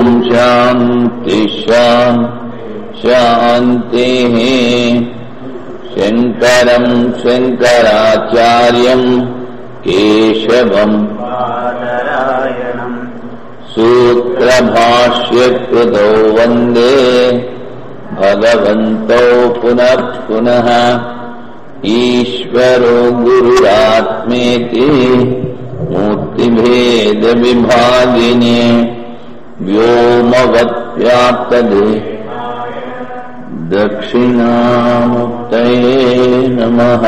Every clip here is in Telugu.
ఓం శాంతి శాంతి. శంకరం శంకరాచార్యం కేశవం సూత్రభాష్యకృతౌ వందే భగవంతౌ పునః పునః. ఈశ్వరో గురురాత్మేతి మూర్తిభేద విభాగినే వ్యోమవద్వ్యాప్తదేహాయ దక్షిణామూర్తయే నమః.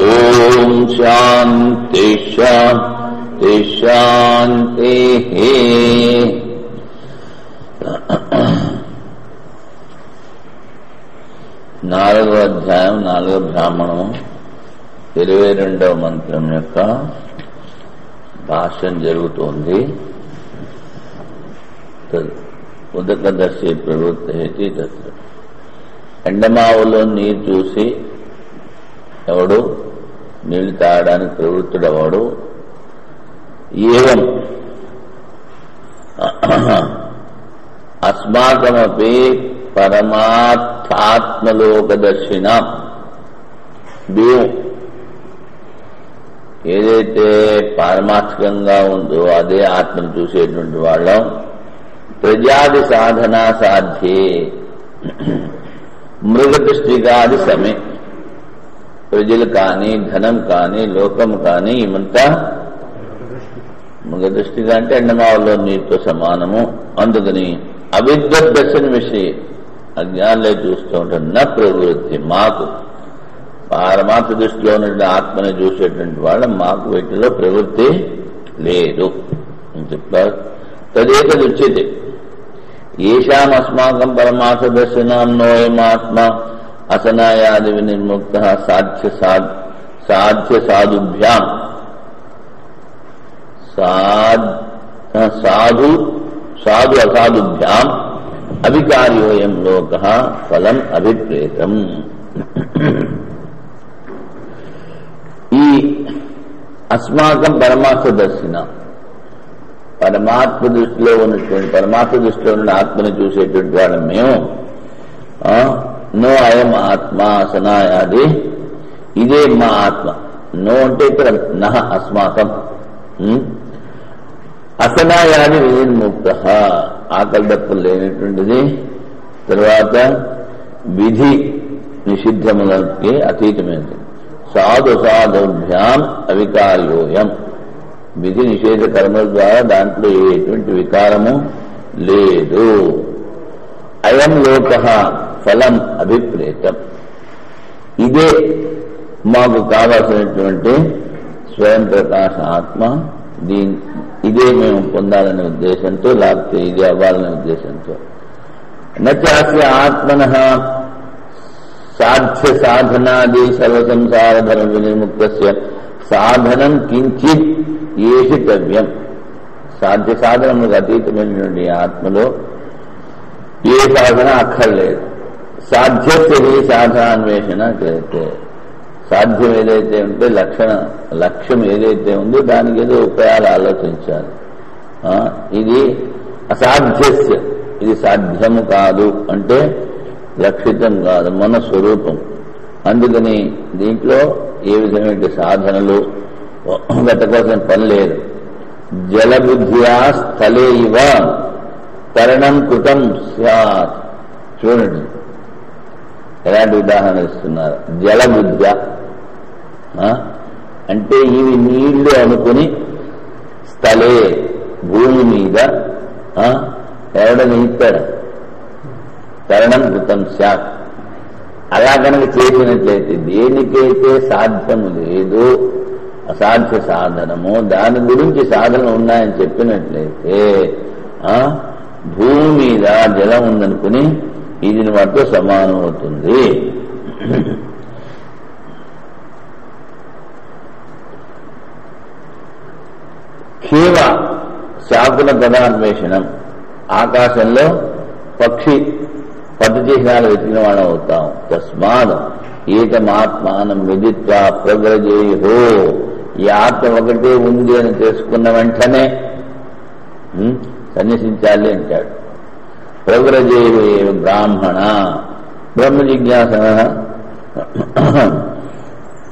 ఓం శాంతి శాంతి శాంతి. నాలుగో అధ్యాయం, నాలుగో బ్రాహ్మణము, 22వ మంత్రం యొక్క భాష్యం జరుగుతోంది. ఉదకదర్శి ప్రవృత్తి తత్ర. ఎండమావులో నీరు చూసి ఎవడు నీళ్లు తాగడానికి ప్రవృత్తుడవాడు. ఏవం అస్మాకమపి పరమార్థాత్మలోకదర్శిన. ఏదైతే పారమార్థికంగా ఉందో అదే ఆత్మను చూసేటువంటి వాళ్ళం. ప్రజాది సాధనా సాధ్యే మృగదృష్టిగాది సమే. ప్రజలు కానీ, ధనం కానీ, లోకం కానీ ఇమంతా మృగదృష్టిగా అంటే ఎండమావులో నీటితో సమానము. అందుకని అవిద్వత్ దర్శన విషయ అజ్ఞానులే చూస్తూ ఉంటారు. నా ప్రవృత్తి మాకు పారమార్థ దృష్టిలో ఉన్న ఆత్మని చూసేటువంటి వాళ్ళ మాకు వీటిలో ప్రవృత్తి లేదు అని చెప్తారు. తదేకదుచ్యతే ఏషాం అస్మాకం పరమార్థ దర్శనాన్నోయమాత్మ అసనాయాది వినిర్ముక్త సాధ్య సాధుభ్యాం సాధు అసాధుభ్యాం అవికార్యోయం లోక ఫలం అభిప్రేతం. ఈ అస్మాకం పరమార్థ దర్శన, పరమాత్మ దృష్టిలో ఉన్నటువంటి పరమాత్మ దృష్టిలో ఉన్న ఆత్మని చూసేటువంటి వాళ్ళం మేము. నో అయం ఆత్మ అసనాయాది, ఇదే మా ఆత్మ. నో అంటే ఇక్కడ నహ అస్మాకం. అసనాయాది వినిర్ముక్త, ఆకలి దప్పులు లేనటువంటిది. తర్వాత విధి నిషిద్ధములకి అతీతమైనది. సాధు సాధుభ్యాం అవికార్యోయం, విధి నిషేధ కర్మల ద్వారా దాంట్లో ఎటువంటి వికారము లేదు. అయం లోక ఫలం అభిప్రేతం, ఇదే మాకు కావాల్సినటువంటి స్వయం ప్రకాశ ఆత్మ. ఇదే మేము పొందాలనే ఉద్దేశంతో, లేకపోతే ఇది అవ్వాలనే ఉద్దేశంతో. నచాస్య ఆత్మన సాధ్య సాధనాది సర్వసంసార ధర్మ వినిర్ముక్త సాధనం కించిత్ ఏషితవ్యం. సాధ్య సాధనములకు అతీతమైనటువంటి ఆత్మలో ఏ సాధన అక్కర్లేదు. సాధ్యస్య సాధనాన్వేషణ చేస్తే సాధ్యం ఏదైతే ఉంటే లక్ష్యం ఏదైతే ఉందో దానికి ఏదో ఉపాయాలు ఆలోచించాలి. ఇది అసాధ్యస్య, ఇది సాధ్యము కాదు అంటే లక్షితం కాదు, మన స్వరూపం. అందుకని దీంట్లో ఏ విధమైన సాధనలు గత కోసం పని లేదు. జలబుద్ధ్యా స్థలే ఇవ తరణం కృతం స్యాత్. చూడండి ఎలాంటి ఉదాహరణ ఇస్తున్నారు. జలబుద్ధ అంటే ఇవి నీళ్లు అనుకుని స్థలే భూమి మీద ఎవడని ఇస్తాడు. తరణం కృతం స్యాత్. అలా కనుక చేసినట్లయితే దేనికైతే సాధ్యము లేదు, అసాధ్య సాధనము, దాని గురించి సాధనలు ఉన్నాయని చెప్పినట్లయితే భూమి మీద జలం ఉందనుకుని ఇది వాటితో సమానం అవుతుంది. కేవ శాకుల గదాన్వేషణం, ఆకాశంలో పక్షి పట్టు చిహ్నాలు వెతికిన వాళ్ళం అవుతాం. తస్మాత్ ఏకమాత్మానం విదిత్వా ప్రగ్రజేయో, ఈ ఆత్మ ఒకటే ఉంది అని తెలుసుకున్న వెంటనే సన్యసించాలి అంటాడు. ప్రవ్రజేయు బ్రాహ్మణ బ్రహ్మ జిజ్ఞాస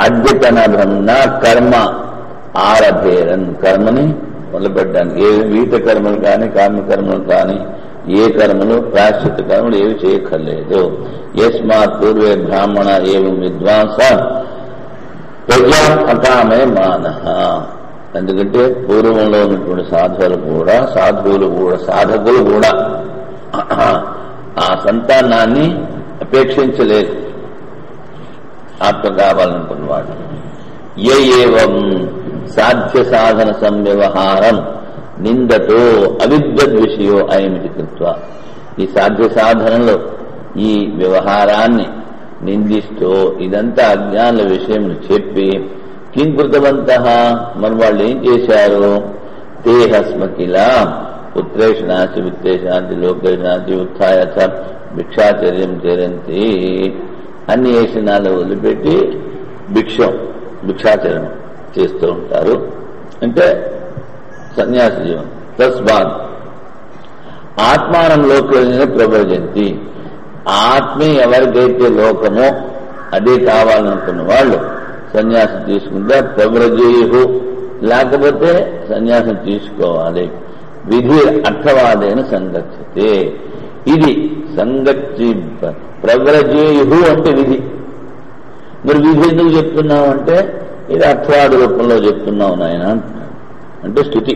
అద్యతన బ్రహ్మ కర్మ ఆరభేరన్ కర్మని మొదలుపెట్టడానికి ఏ వీత కర్మలు కానీ కామ్యకర్మలు కానీ ఏ కర్మలు ప్రాశ్చిత్త కర్మలు ఏవి చేయక్కర్లేదు. యస్మాత్ పూర్వే బ్రాహ్మణ ఏం విద్వాంస ప్రజా అకామే మానః. ఎందుకంటే పూర్వంలో ఉన్నటువంటి సాధువులు కూడా సాధకులు కూడా ఆ సంతానాన్ని అపేక్షించలేదు. ఆత్మ కావాలనుకున్నవాడు ఏవం సాధ్య సాధన సంవ్యవహారం నిందతో అవిద్వద్ విషయో అయమితి కృత్వ. ఈ సాధ్య సాధనలో ఈ వ్యవహారాన్ని నిందిస్తూ ఇదంతా అజ్ఞానుల విషయం చెప్పి కిం కృతవంతః మరి వాళ్ళు ఏం చేశారు? తేహస్మకిలా పుత్రేషణాచి విత్తేషణాచి లోకేషణాచి ఉత్థాయ భిక్షాచర్యం చరంతి. అన్ని ఏషణాలు వదిలిపెట్టి భిక్షాచరణం చేస్తూ ఉంటారు. అంటే సన్యాసి జీవనం. తస్మాత్ ఆత్మానం లోకంలో ప్రవర్జంతి. ఆత్మే ఎవరికైతే లోకమో అదే కావాలనుకున్న వాళ్ళు సన్యాసం తీసుకుంటే ప్రవ్రజేయు, లేకపోతే సన్యాసం తీసుకోవాలి. విధి అర్థవాదైన సంగచ్చతే. ఇది సంగచ్చి ప్రవ్రజేయు అంటే విధి. మరి విధి ఎందుకు చెప్తున్నావు అంటే ఇది అర్థవాద రూపంలో చెప్తున్నావు నాయన అంటున్నాడు. అంటే స్థుతి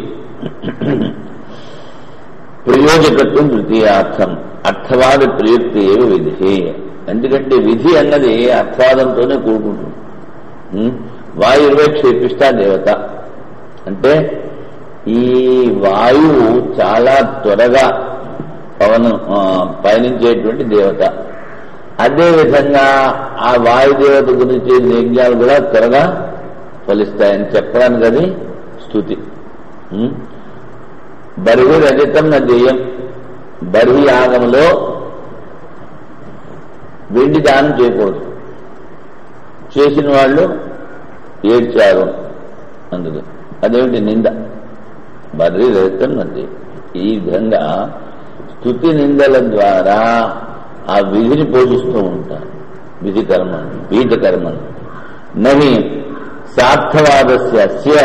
ప్రయోజకత్వం తృతీయార్థం అర్థవాద ప్రయుక్తి ఏవి విధి. ఎందుకంటే విధి అన్నది అర్థవాదంతోనే కూడుకుంటుంది. వాయువే క్షేపిష్ట దేవత అంటే ఈ వాయువు చాలా త్వరగా పయనించేటువంటి దేవత. అదేవిధంగా ఆ వాయుదేవత గురించి యజ్ఞాలు కూడా త్వరగా ఫలిస్తాయని చెప్పడానికి అది స్తుతి. బర్హి రజతం నదేయం. బర్హి యాగంలో వెండి దానం చేయకూడదు. చేసిన వాళ్ళు ఏడ్చారు అందుకు. అదేమిటి నింద. బర్హి రజతం నదేయం. ఈ విధంగా స్తుతి నిందల ద్వారా ఆ విధిని పోషిస్తూ ఉంటారు. విధి కర్మను వీత కర్మను నహి సార్థవాదస్య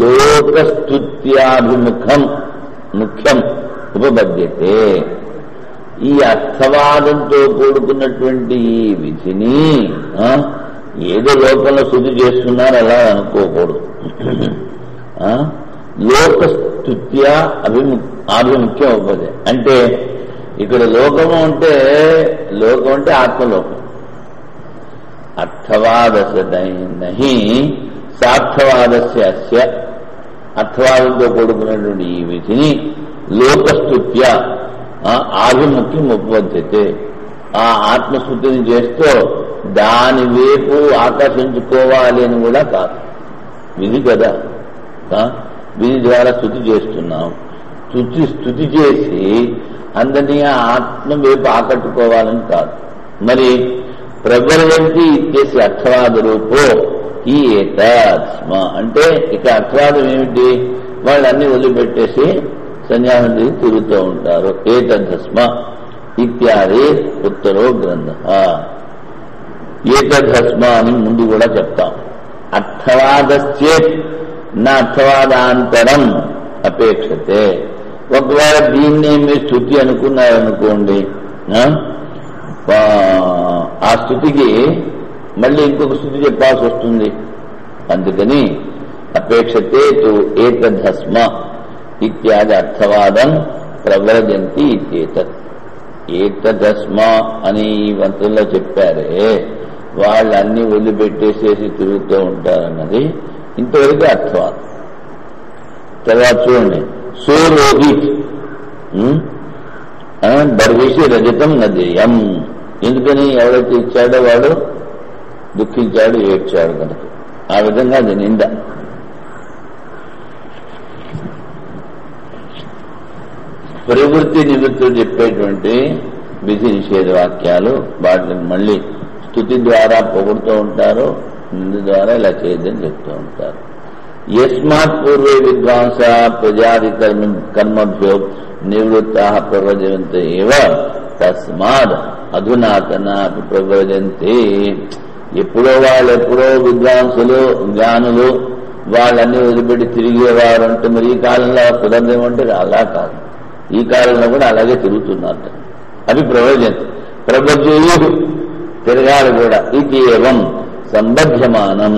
లోకస్తుత్యాభిముఖం ముఖ్యం ఉపబద్ధ్యతే. ఈ అర్థవాదంతో కూడుకున్నటువంటి ఈ విధిని ఏదో లోకంలో శుద్ధి చేస్తున్నారు అలా అనుకోకూడదు. లోకస్తుత్య ఆభిముఖ్యం ఉపదే అంటే ఇక్కడ లోకం అంటే ఆత్మలోకం. అర్థవాదస్య నహి సార్థవాదస్య అర్థవాదంతో కూడుకున్నటువంటి ఈ విధిని లోకస్తుత్య ఆభిముఖ్యం ఉపబద్ధ్యతే. ఆ ఆత్మస్థుతిని చేస్తూ దాని వైపు ఆకర్షించుకోవాలి అని కూడా కాదు. విధి కదా, విధి ద్వారా స్తుతి చేస్తున్నాం. స్తుతి చేసి అందరినీ ఆత్మ వైపు ఆకట్టుకోవాలని కాదు. మరి ప్రబలంతి ఇచ్చేసి అర్థవాద రూపో ఈ ఏతస్మ అంటే ఇక అర్థవాదం ఏమిటి? వాళ్ళన్నీ వదిలిపెట్టేసి సన్యాసం చేసి తిరుగుతూ ఉంటారు. ఏతస్మ ఇత్యాది ఉత్తరో గ్రంథ. ఏతస్మ అని ముందు కూడా చెప్తాం. అర్థవాదశ్చేత్ నా అర్థవాదాంతరం అపేక్షతే. ఒకవేళ దీన్నే మీరు స్తుతి అనుకున్నారనుకోండి, ఆ స్థుతికి మళ్ళీ ఇంకొక స్థుతి చెప్పాల్సి వస్తుంది. అందుకని అపేక్షతే తు ఏతద్ధస్మ ఇత్యాది అర్థవాదం ప్రవ్రజంతి ఇత్యేతత్. ఏతద్ధస్మ అని ఈ వంతుల్లో చెప్పారే వాళ్ళన్నీ వదిలిపెట్టేసేసి తిరుగుతూ ఉంటారన్నది ఇంతవరకు అర్థవాదం. తర్వాత చూడండి, సోరోహిత్ బర్వేసి రజతం నదేయం. ఎందుకని ఎవరైతే ఇచ్చాడో వాడు దుఃఖించాడు, ఏడ్చాడు కనుక ఆ విధంగా అది నింద. ప్రవృత్తి నివృత్తులు చెప్పేటువంటి విధి నిషేధ వాక్యాలు వాటిని మళ్ళీ స్తుతి ద్వారా పొగుడుతూ ఉంటారు, నింద ద్వారా ఇలా చేయొద్దని చెప్తూ ఉంటారు. యస్మాత్ పూర్వే విద్వాంస ప్రజాది కర్మభ్యో నివృత్తా ప్రవ్రజంతే ఏవ తస్మాత్ అధునాతన ప్రవ్రజంతే. ఎప్పుడో విద్వాంసులు జ్ఞానులు వాళ్ళన్నీ వదిలిపెట్టి తిరిగేవారు అంటే మరి ఈ కాలంలో కుదరదేమంటే అలా కాదు, ఈ కాలంలో కూడా అలాగే తిరుగుతున్నారు. అవి ప్రవ్రజంతి ప్రబుద్ధులు తిరగాలి కూడా. ఇది ఏవం సంబధ్యమానం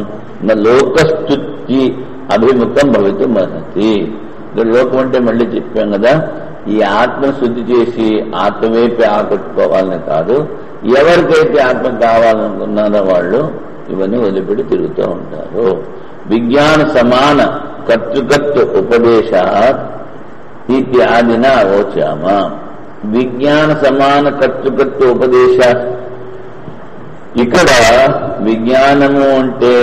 లోకస్తుతి అభిముఖం భవితం అర్హతి. లోకం అంటే మళ్ళీ చెప్పాం కదా, ఈ ఆత్మను శుద్ధి చేసి ఆత్మవైపే ఆకట్టుకోవాలని కాదు, ఎవరికైతే ఆత్మ కావాలనుకున్నారో వాళ్ళు ఇవన్నీ వదిలిపెట్టి తిరుగుతూ ఉంటారు. విజ్ఞాన సమాన కర్తృకత్వ ఉపదేశాత్ ఇత్యాదిన అవోచామ. విజ్ఞాన సమాన కర్తృకత్వ ఉపదేశాత్, ఇక్కడ విజ్ఞానము అంటే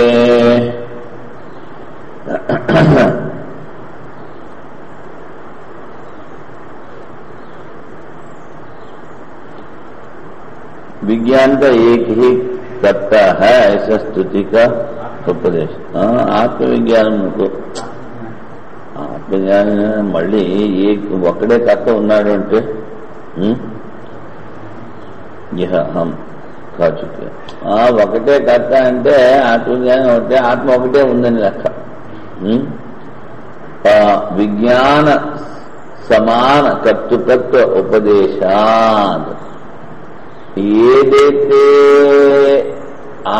विज्ञान का एक ही करता है ऐसा स्तुति का उपदेश. ఆత్మవిజ్ఞానం ఆత్మజ్ఞానం మళ్ళీ ఒక్కడే కర్త ఉన్నాడు అంటే హం కాచుకే ఒకటే కర్త అంటే ఆత్మజ్ఞానం అంటే ఆత్మ ఒకటే ఉందని లెక్క. విజ్ఞాన సమాన కర్తృకత్వ ఉపదేశాత్, ఏదైతే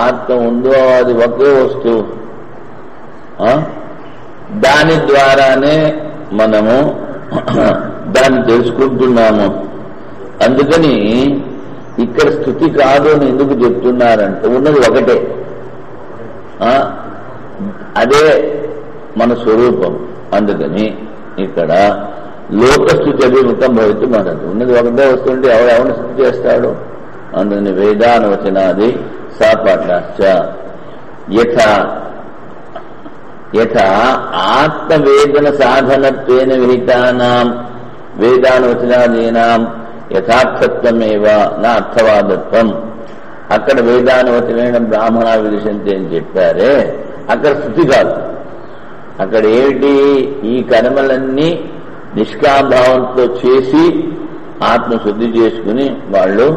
ఆత్మ ఉందో అది ఒకే వస్తువు, దాని ద్వారానే మనము దాన్ని తెలుసుకుంటున్నాము. అందుకని ఇక్కడ స్థుతి కాదు అని ఎందుకు చెప్తున్నారంటే ఉన్నది ఒకటే, అదే మన స్వరూపం. అందుకని ఇక్కడ లోకస్థుతి అభిముఖం భవితం అన్నది. ఉన్నది ఒకటే వస్తుంటే ఎవరెవరిని స్థుతి చేస్తాడు? అందుకని వేదానవచనాది సాపాఠాశ్చ యథా ఆత్మవేదన సాధనత్వేన విహితానాం వేదానవచనాదీనాం యథార్థత్వమేవ నా అర్థవాదత్వం. అక్కడ వేదానవచనైన బ్రాహ్మణ విదుషంతి అని చెప్పారే, అక్కడ స్థుతి కాదు. అక్కడ ఏమిటి? ఈ కర్మలన్నీ నిష్కాభావంతో చేసి ఆత్మశుద్ధి చేసుకుని వాళ్ళు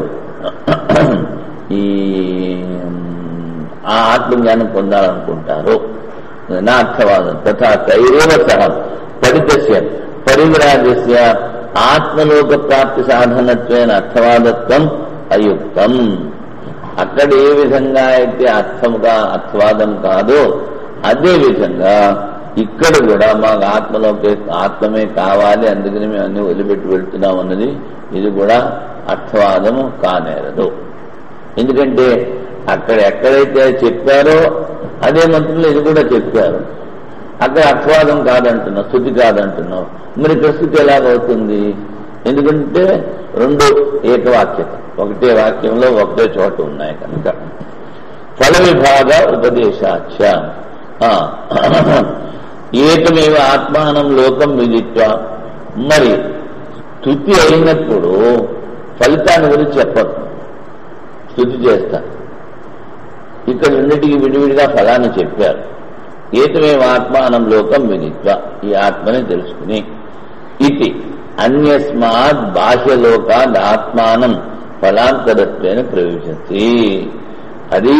ఆ ఆత్మజ్ఞానం పొందాలనుకుంటారు. నా అర్థవాదం తథా తైరేవ సహ పరితస్య పరివిరాజస్య ఆత్మలోక ప్రాప్తి సాధనత్వేన అర్థవాదత్వం అయుక్తం. అక్కడ ఏ విధంగా అయితే అర్థవాదం కాదో అదే విధంగా ఇక్కడ కూడా మాకు ఆత్మమే కావాలి, అందుకని మేము అన్ని వదిలిపెట్టి వెళ్తున్నాం అన్నది ఇది కూడా అర్థవాదము కానేరదు. ఎందుకంటే అక్కడ ఎక్కడైతే చెప్పారో అదే మంత్రంలో ఇది కూడా చెప్పారు. అక్కడ అర్థవాదం కాదంటున్నావు, స్థుతి కాదంటున్నావు, మరి ఇక్కడ స్థుతి ఎలాగవుతుంది? ఎందుకంటే రెండు ఏకవాక్యత, ఒకటే వాక్యంలో ఒకటే చోట ఉన్నాయి కనుక. ఫల విభాగ ఉపదేశాచ ఏకమేవ ఆత్మానం లోకం విదిత్వ. మరి స్థుతి అయినప్పుడు ఫలితాన్ని గురించి చెప్పదు, స్థుతి చేస్తా. ఇక్కడ రెండింటికి విడివిడిగా ఫలాన్ని చెప్పారు. ఏకమేవ ఆత్మానం లోకం విదిత్వ, ఈ ఆత్మని తెలుసుకుని. ఇది అన్యస్మాత్ బాహ్యలోకాద్ ఆత్మానం ఫలాంతరత్వేన ప్రవేశతి. అది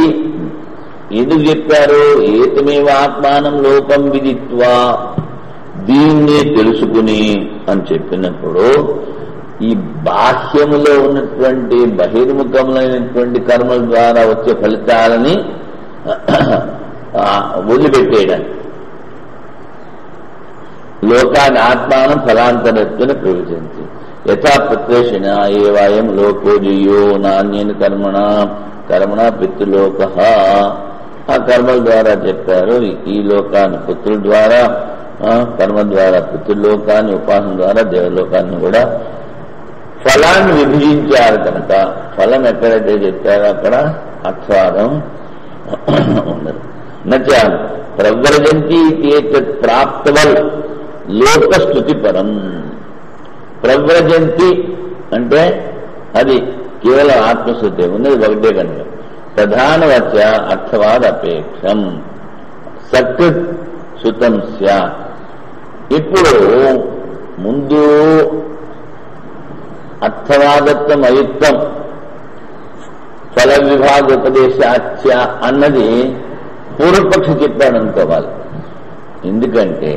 ఎందుకు చెప్పారు? ఏకమేవ ఆత్మానం లోకం విదిత్వా, దీన్నే తెలుసుకుని అని చెప్పినప్పుడు ఈ బాహ్యములో ఉన్నటువంటి బహిర్ముఖములైనటువంటి కర్మల ద్వారా వచ్చే ఫలితాలని వదిలిపెట్టేయడానికి. లోకాన్ని ఆత్మానం ఫలాంతరత్వేన ప్రవేశించి యథా పుత్రేషణ ఏవాయం లోకో జియో నాణ్యని కర్మణ పితృలోక. ఆ కర్మల ద్వారా చెప్పారు. ఈ లోకాన్ని పుత్రుల ద్వారా, కర్మ ద్వారా పితృలోకాన్ని, ఉపాసన ద్వారా దేవలోకాన్ని కూడా ఫలాన్ని విభజించారు కనుక ఫలం ఎక్కడైతే చెప్పారో అక్కడ అర్థవాదం ఉండదు. నచ ప్రవ్రజంతి ఏతత్ ప్రాప్తవల్ లోకస్తుతి పరం. ప్రవ్రజంతి అంటే అది కేవలం ఆత్మశుద్ధి, ఉన్నది ఒకటే కనుక. ప్రధానవచ అర్థవాద అపేక్షం. సకృత్ శృతం స్యాత్. ఇప్పుడు ముందు అర్థవాదత్వం అయుక్తం ఫల విభాగ ఉపదేశాచ్య అన్నది పూర్వపక్షి చెప్పాడు అనుకోవాలి. ఎందుకంటే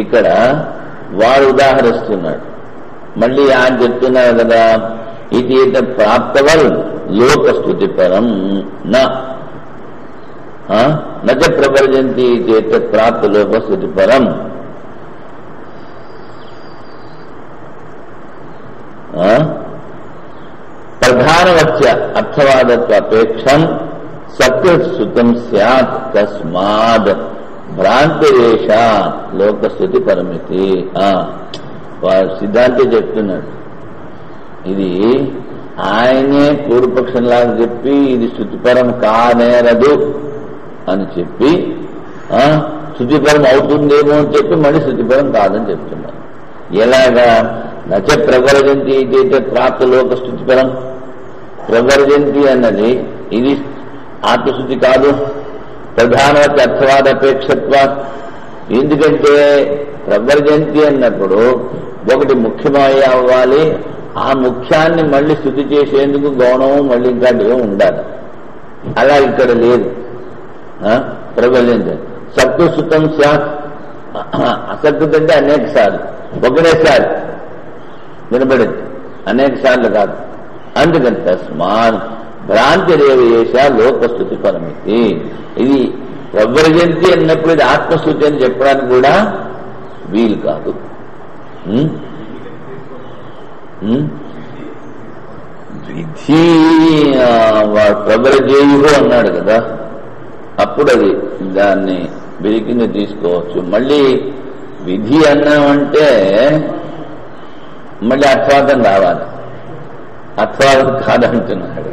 ఇక్కడ వాడు ఉదాహరిస్తున్నాడు, మళ్ళీ ఆయన చెప్తున్నారు కదా, ఇది ప్రాప్తవల్ లోకస్తుతిపరం నచ ప్రవర్జంతి చేత ప్రాప్త లోకస్తుతిపరం. ప్రధానవత్య అర్థవాదత్వ అపేక్షం సత్యశ్రుతం స్యాత్ తస్మాద్ భ్రాంతిరేష లోకస్థుతి పరమితి. సిద్ధాంతి చెప్తున్నాడు, ఇది ఆయనే పూర్వపక్షంలాగా చెప్పి ఇది శృతిపరం కానేరదు అని చెప్పి శృతిపరం అవుతుందేమో అని చెప్పి మళ్ళీ శృతిపరం కాదని చెప్తున్నారు. ఎలాగా? నచ ప్రవర్జంతి అయితే ప్రాప్త లోక శృతిపరం. ప్రవర్జంతి అన్నది ఇది ఆత్మశుద్ధి కాదు, ప్రధానవతి అర్థవాద అపేక్షత్వ. ఎందుకంటే ప్రవర్జంతి అన్నప్పుడు ఒకటి ముఖ్యమై అవ్వాలి, ఆ ముఖ్యాన్ని మళ్ళీ స్థుతి చేసేందుకు గౌణము మళ్ళీ ఇంకాటివే ఉండాలి. అలా ఇక్కడ లేదు. ప్రబల్యంత సత్వసుతం శాత్. అసత్తుత అంటే అనేక సార్లు, ఒకటేసారి వినబడింది, అనేక సార్లు కాదు. అందుకని తస్మాన్ భ్రాంతి రేవేశ లోకస్థుతి పరమితి. ఇది ప్రవర్జంతి అన్నప్పుడు ఇది ఆత్మస్థుతి అని చెప్పడానికి కూడా వీలు కాదు. విధి ప్రబలజేయు అన్నాడు కదా, అప్పుడు అది దాన్ని వెలికింద తీసుకోవచ్చు. మళ్ళీ విధి అన్నామంటే మళ్ళీ అర్థవాదం రావాలి, అర్థవాదం కాదంటున్నాడు.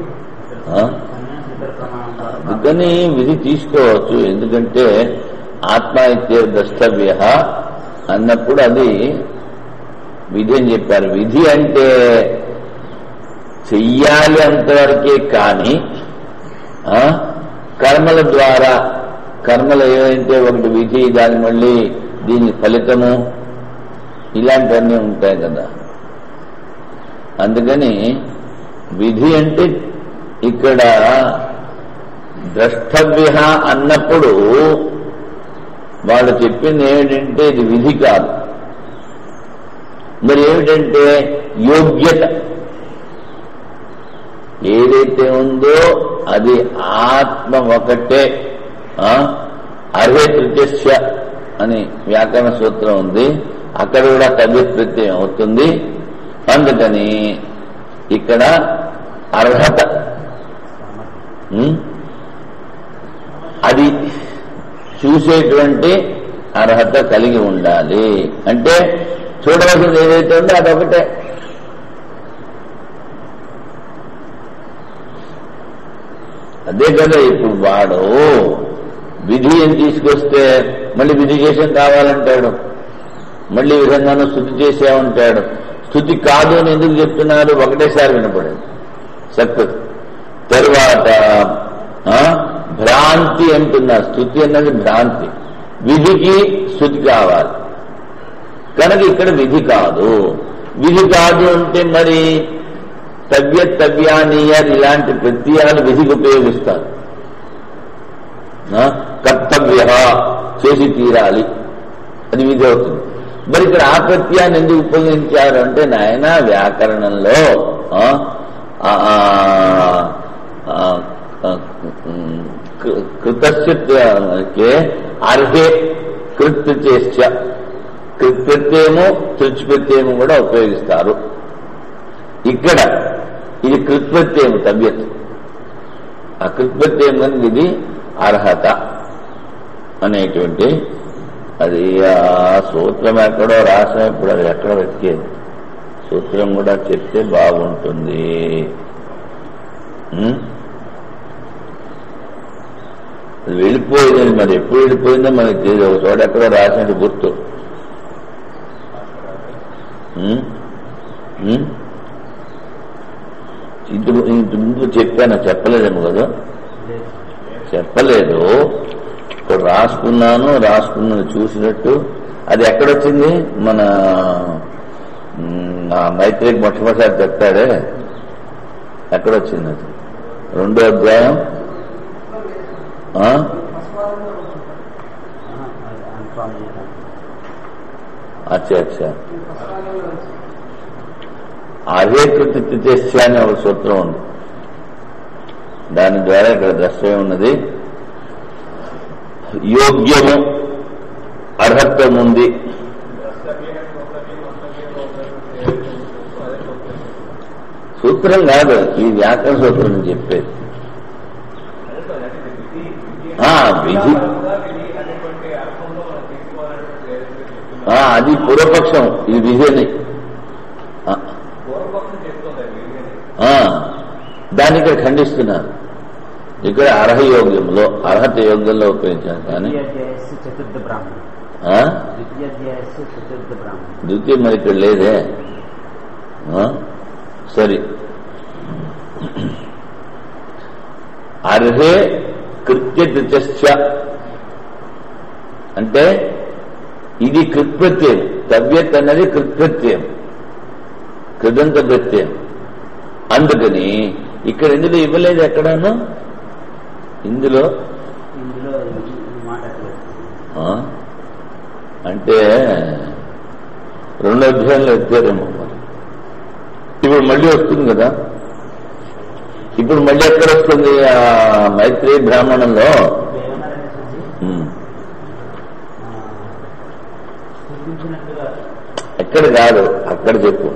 అందుకని విధి తీసుకోవచ్చు, ఎందుకంటే ఆత్మ ఇత్య ద్రష్టవ్య అన్నప్పుడు అది విధి అని చెప్పారు. విధి అంటే చెయ్యాలి అంతవరకే కానీ కర్మల ద్వారా, కర్మలు ఏవైతే ఒకటి విధి, దాని మళ్ళీ దీని ఫలితము, ఇలాంటివన్నీ ఉంటాయి కదా. అందుకని విధి అంటే ఇక్కడ ద్రష్టవ్య అన్నప్పుడు వాళ్ళు చెప్పింది ఏమిటంటే ఇది విధి కాదు, మరి ఏమిటంటే యోగ్యత. ఏదైతే ఉందో అది ఆత్మ ఒకటే. అర్హే తృత్యస్య అని వ్యాకరణ సూత్రం ఉంది, అక్కడ కూడా తద్విత్ ప్రత్యయం అవుతుంది. అందుకని ఇక్కడ అర్హత అది చూసేటువంటి అర్హత కలిగి ఉండాలి. అంటే చూడవలసింది ఏదైతే ఉందో అదొకటే. అదే కదా ఇప్పుడు వాడు విధి అని తీసుకొస్తే మళ్ళీ విధి చేసాం కావాలంటాడు, మళ్ళీ ఈ విధంగానూ స్థుతి చేసామంటాడు. స్థుతి కాదు అని ఎందుకు చెప్తున్నారు? ఒకటేసారి వినపడేది సత్పతి. తరువాత భ్రాంతి అంటున్నారు. స్థుతి అన్నది భ్రాంతి, విధికి స్థుతి కావాలి కనుక ఇక్కడ విధి కాదు. విధి కాదు అంటే మరి తవ్యత్ తవ్యానీయర్ ఇలాంటి ప్రత్యయాలు విధికి ఉపయోగిస్తారు. కర్తవ్య చేసి తీరాలి, అది విధి అవుతుంది. మరి ఇక్కడ ఆ ప్రత్యయాన్ని ఎందుకు ఉపయోగించారు అంటే నాయన వ్యాకరణంలో కృతస్య అర్హే కృత్ చేశ్చ, కృత్ ప్రత్యయము తృచ్ ప్రత్యయము కూడా ఉపయోగిస్తారు. ఇక్కడ ఇది కృత్ప్రత్యయం తవ్యత్, ఆ కృత్ప్రత్యయం కనుక ఇది అర్హత అనేటువంటి అది. ఆ సూత్రం ఎక్కడో రాసినప్పుడు అది ఎక్కడ వెతికేది, సూత్రం కూడా చెప్తే బాగుంటుంది. అది వెళ్ళిపోయిందని, మరి ఎప్పుడు వెళ్ళిపోయిందో మనకి తెలియదు. ఒక చోట ఎక్కడో రాసినట్టు గుర్తు. ఇంటి ముందు చెప్పాను, చెప్పలేదేమో కదా, చెప్పలేదు. ఇక్కడ రాసుకున్నది చూసినట్టు అది ఎక్కడొచ్చింది? మన మైత్రేయికి మొట్టమొదటిసారి చెప్తాడే, ఎక్కడొచ్చింది అది? 2వ అధ్యాయం. అచ్చా అహేకృత్య అనే ఒక సూత్రం ఉంది. దాని ద్వారా ఇక్కడ ద్రష్టం ఉన్నది. యోగ్యము అర్హత్వం ఉంది. సూత్రం కాదు, ఈ వ్యాకరణ సూత్రం అని చెప్పేది. విధి అది పూర్వపక్షం, ఇది విధిని. దాన్ని ఇక్కడ ఖండిస్తున్నారు. ఇక్కడ అర్హత యోగ్యంలో ఉపయోగించాను. కానీ ద్వితీయం మరి ఇక్కడ లేదే. సరే, అర్హే కృత్యచ అంటే ఇది కృత్ప్రత్యయం. తవ్యత్ అన్నది కృత్ప్రత్యయం, కృదంత ప్రత్యయం. అందుకని ఇక్కడ ఇందులో ఇవ్వలేదు. ఎక్కడాను ఇందులో అంటే 2వ అధ్యాయంలో ఎత్తారేమో. మరి ఇప్పుడు మళ్ళీ వస్తుంది కదా. ఇప్పుడు మళ్ళీ ఎక్కడ వస్తుంది? ఆ మైత్రేయి బ్రాహ్మణంలో ఎక్కడ కాదు, అక్కడ చెప్పు.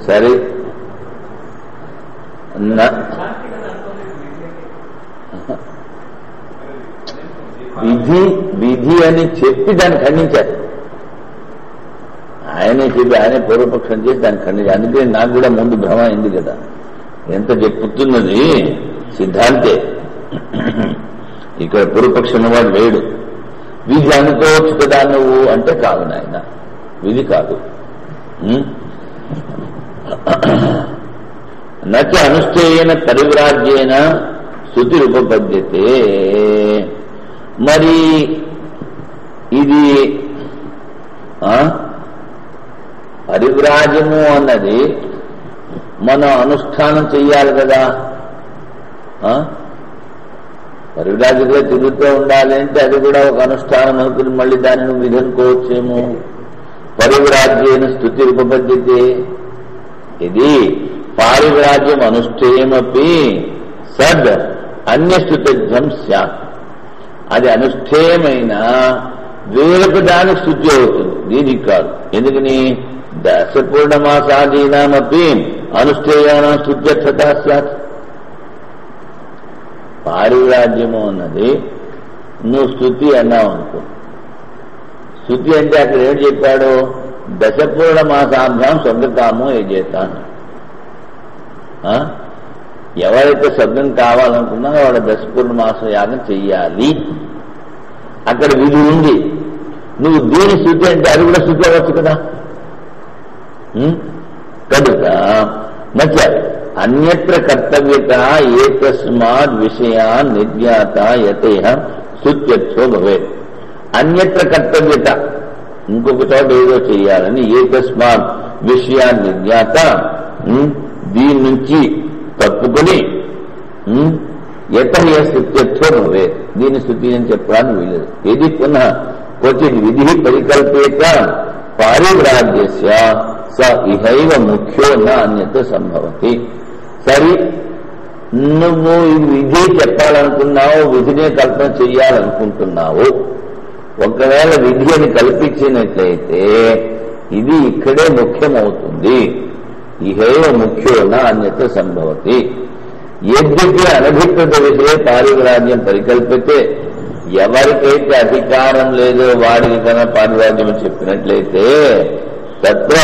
సరే, విధి అని చెప్పి దాన్ని ఖండించారు. ఆయనే పూర్వపక్షం చేసి దాన్ని ఖండించారు. అందుకే నాకు కూడా ముందు భ్రమ అయింది కదా. ఎంత చెప్పుతున్నది సిద్ధాంతే. ఇక్కడ పూర్వపక్షం వాడు లేడు. విధి అనుకోవచ్చు కదా నువ్వు అంటే కాదు నాయన, విధి కాదు. నచ అనుష్ఠేయన పరివ్రాజ్యేన స్తుతి ఉపపద్యతే. మరి ఇది పరివ్రాజ్యము అన్నది మనం అనుష్ఠానం చెయ్యాలి కదా. పరివ్రాజ్యంగా తిరుగుతూ ఉండాలి అంటే అది కూడా ఒక అనుష్ఠానం అవుతుంది. మళ్ళీ దాన్ని విధి అనుకోవచ్చేమో. పరివ్రాజ్యేన స్తుతి ఉపపద్యతే. ఇది పారివ్రాజ్యం అనుష్ఠేయమపి సద్ అన్యస్తుత్యం స్యాత్. అది అనుష్ఠేయమైన వేరొక దానికి స్తుతి అవుతుంది, దీనికి కాదు. ఎందుకని? దశపూర్ణమాసాదీనామపి అనుష్ఠేయానా స్తుత్యర్థత స్యాత్. పారివ్రాజ్యము అన్నది నువ్వు స్తుతి అన్నావు అనుకో. స్తుతి అంటే అక్కడ ఏం చెప్పాడు? దశపూర్ణమాసాభ్యాం స్వర్గకామో యజేతాను. ఎవరైతే స్వర్గం కావాలనుకున్నారో వాళ్ళ దశపూర్ణమాస యాగం చెయ్యాలి. అక్కడ విధి ఉంది. నువ్వు దీని స్థుతి అంటే అది కూడా స్థుతి అవ్వచ్చు కదా. కనుక నచ అన్యత్ర కర్తవ్యత ఏతస్మాద్ విషయాన్ నిర్జ్ఞాత యతేహ స్తుత్యర్థో భవేత్. అన్యత్ర కర్తవ్యత, ఇంకొక చోట ఏదో చెయ్యాలని, ఏతస్మాత్ విషయాన్ నిర్జ్ఞాత, దీని నుంచి తప్పుకొని యతహ స్తుత్యర్థో భవేత్, దీని స్థుతి అని చెప్పడానికి వీలేదు. ఇది పునః క్వచిత్ విధి పరికల్పేత పారివ్రాజ్యస్య స ఇహైవ ముఖ్యో న అన్యత సంభవతి. సరి, నువ్వు ఈ విధి చెప్పాలనుకున్నావు, విధినే కల్పన చెయ్యాలనుకుంటున్నావు. ఒకవేళ విధి అని కల్పించినట్లయితే ఇది ఇక్కడే ముఖ్యమవుతుంది. ఇహైవ ముఖ్యో న అన్యత సంభవతి. యద్యపి అనధికృత విషయ పారివ్రాజ్యం పరికల్పితే, ఎవరికైతే అధికారం లేదో వాడికి కన్నా పారివ్రాజ్యం చెప్పినట్లయితే తత్ర